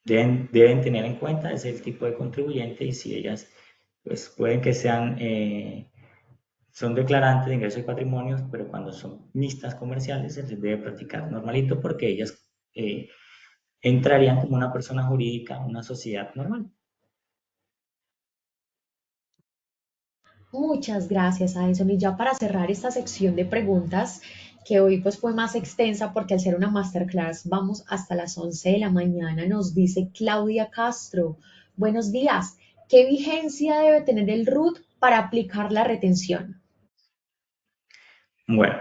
Deben tener en cuenta ese el tipo de contribuyente y si ellas pues pueden que son declarantes de ingresos y patrimonios, pero cuando son mixtas comerciales se les debe practicar normalito porque ellas entrarían como una persona jurídica, una sociedad normal. Muchas gracias, Addison. Y ya para cerrar esta sección de preguntas, que hoy pues fue más extensa porque al ser una masterclass vamos hasta las 11 de la mañana, nos dice Claudia Castro. Buenos días. ¿Qué vigencia debe tener el RUT para aplicar la retención? Bueno,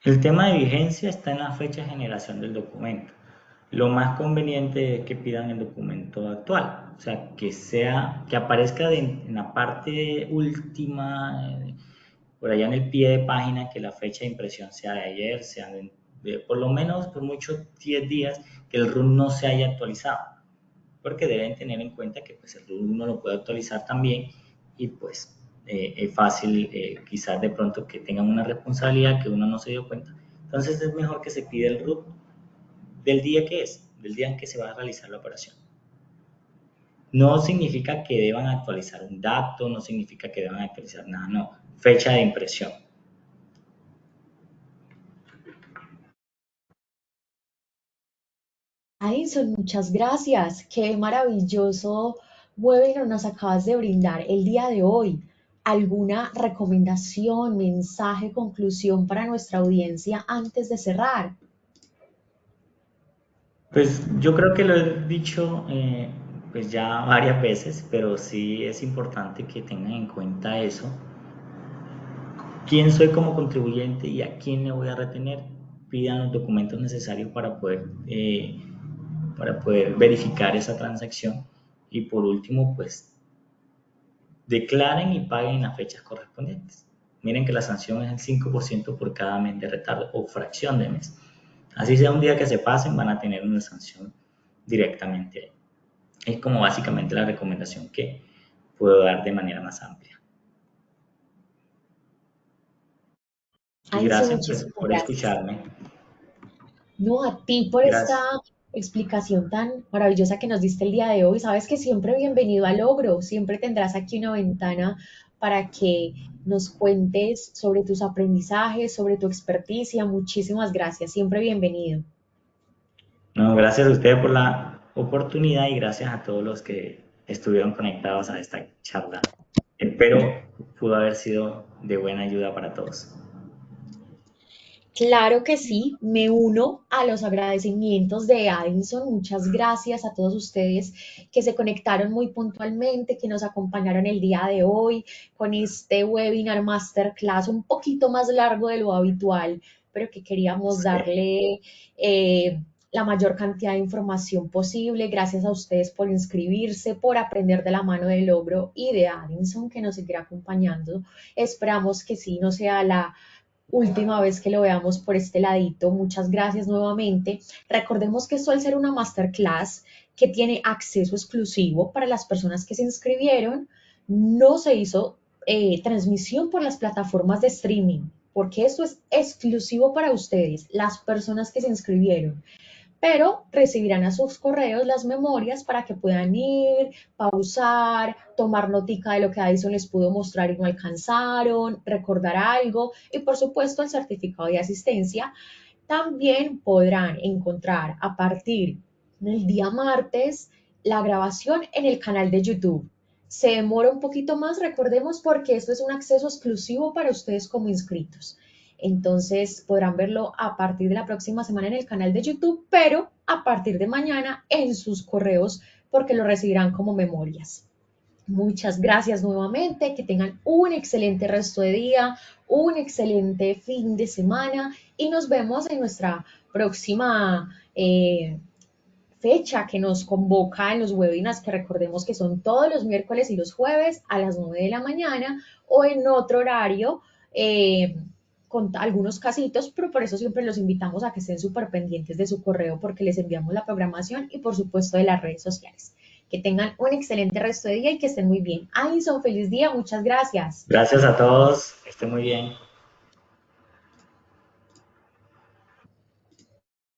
el tema de vigencia está en la fecha de generación del documento. Lo más conveniente es que pidan el documento actual, o sea, que aparezca en la parte última, por allá en el pie de página, que la fecha de impresión sea de ayer, sea de por lo menos por muchos 10 días, que el RUN no se haya actualizado, porque deben tener en cuenta que pues, el RUN uno lo puede actualizar también y pues es fácil quizás de pronto que tengan una responsabilidad que uno no se dio cuenta. Entonces es mejor que se pida el RUT del día que es, del día en que se va a realizar la operación. No significa que deban actualizar un dato, no significa que deban actualizar nada, no. Fecha de impresión. Addison, muchas gracias. Qué maravilloso webinar nos acabas de brindar el día de hoy. ¿Alguna recomendación, mensaje, conclusión para nuestra audiencia antes de cerrar? Pues yo creo que lo he dicho pues ya varias veces, pero sí es importante que tengan en cuenta eso. ¿Quién soy como contribuyente y a quién le voy a retener? Pidan los documentos necesarios para poder verificar esa transacción. Y por último, pues declaren y paguen las fechas correspondientes. Miren que la sanción es el 5% por cada mes de retardo o fracción de mes. Así sea un día que se pasen, van a tener una sanción directamente ahí. Es como básicamente la recomendación que puedo dar de manera más amplia. Y Addison, gracias pues, muchísimas por gracias. escucharme. No, a ti por esta Gracias. explicación tan maravillosa que nos diste el día de hoy. Sabes que siempre bienvenido a Logro, siempre tendrás aquí una ventana para que nos cuentes sobre tus aprendizajes, sobre tu experticia. Muchísimas gracias, siempre bienvenido. No, gracias a ustedes por la oportunidad y gracias a todos los que estuvieron conectados a esta charla. Espero pudo haber sido de buena ayuda para todos. Claro que sí, me uno a los agradecimientos de Addison. Muchas gracias a todos ustedes que se conectaron muy puntualmente, que nos acompañaron el día de hoy con este webinar masterclass un poquito más largo de lo habitual, pero que queríamos Sí. darle la mayor cantidad de información posible. Gracias a ustedes por inscribirse, por aprender de la mano de Logro y de Addison que nos seguirá acompañando. Esperamos que sí no sea la última vez que lo veamos por este ladito. Muchas gracias nuevamente. Recordemos que esto al ser una masterclass que tiene acceso exclusivo para las personas que se inscribieron, no se hizo transmisión por las plataformas de streaming, porque esto es exclusivo para ustedes, las personas que se inscribieron, pero recibirán a sus correos las memorias para que puedan ir, pausar, tomar notica de lo que Addison les pudo mostrar y no alcanzaron, recordar algo y por supuesto el certificado de asistencia. También podrán encontrar a partir del día martes la grabación en el canal de YouTube. Se demora un poquito más, recordemos, porque esto es un acceso exclusivo para ustedes como inscritos. Entonces podrán verlo a partir de la próxima semana en el canal de YouTube, pero a partir de mañana en sus correos porque lo recibirán como memorias. Muchas gracias nuevamente, que tengan un excelente resto de día, un excelente fin de semana y nos vemos en nuestra próxima fecha que nos convoca en los webinars, que recordemos que son todos los miércoles y los jueves a las 9 de la mañana o en otro horario con algunos casitos, pero por eso siempre los invitamos a que estén súper pendientes de su correo porque les enviamos la programación y por supuesto de las redes sociales. Que tengan un excelente resto de día y que estén muy bien. Addison, feliz día, muchas gracias. Gracias a todos, que estén muy bien.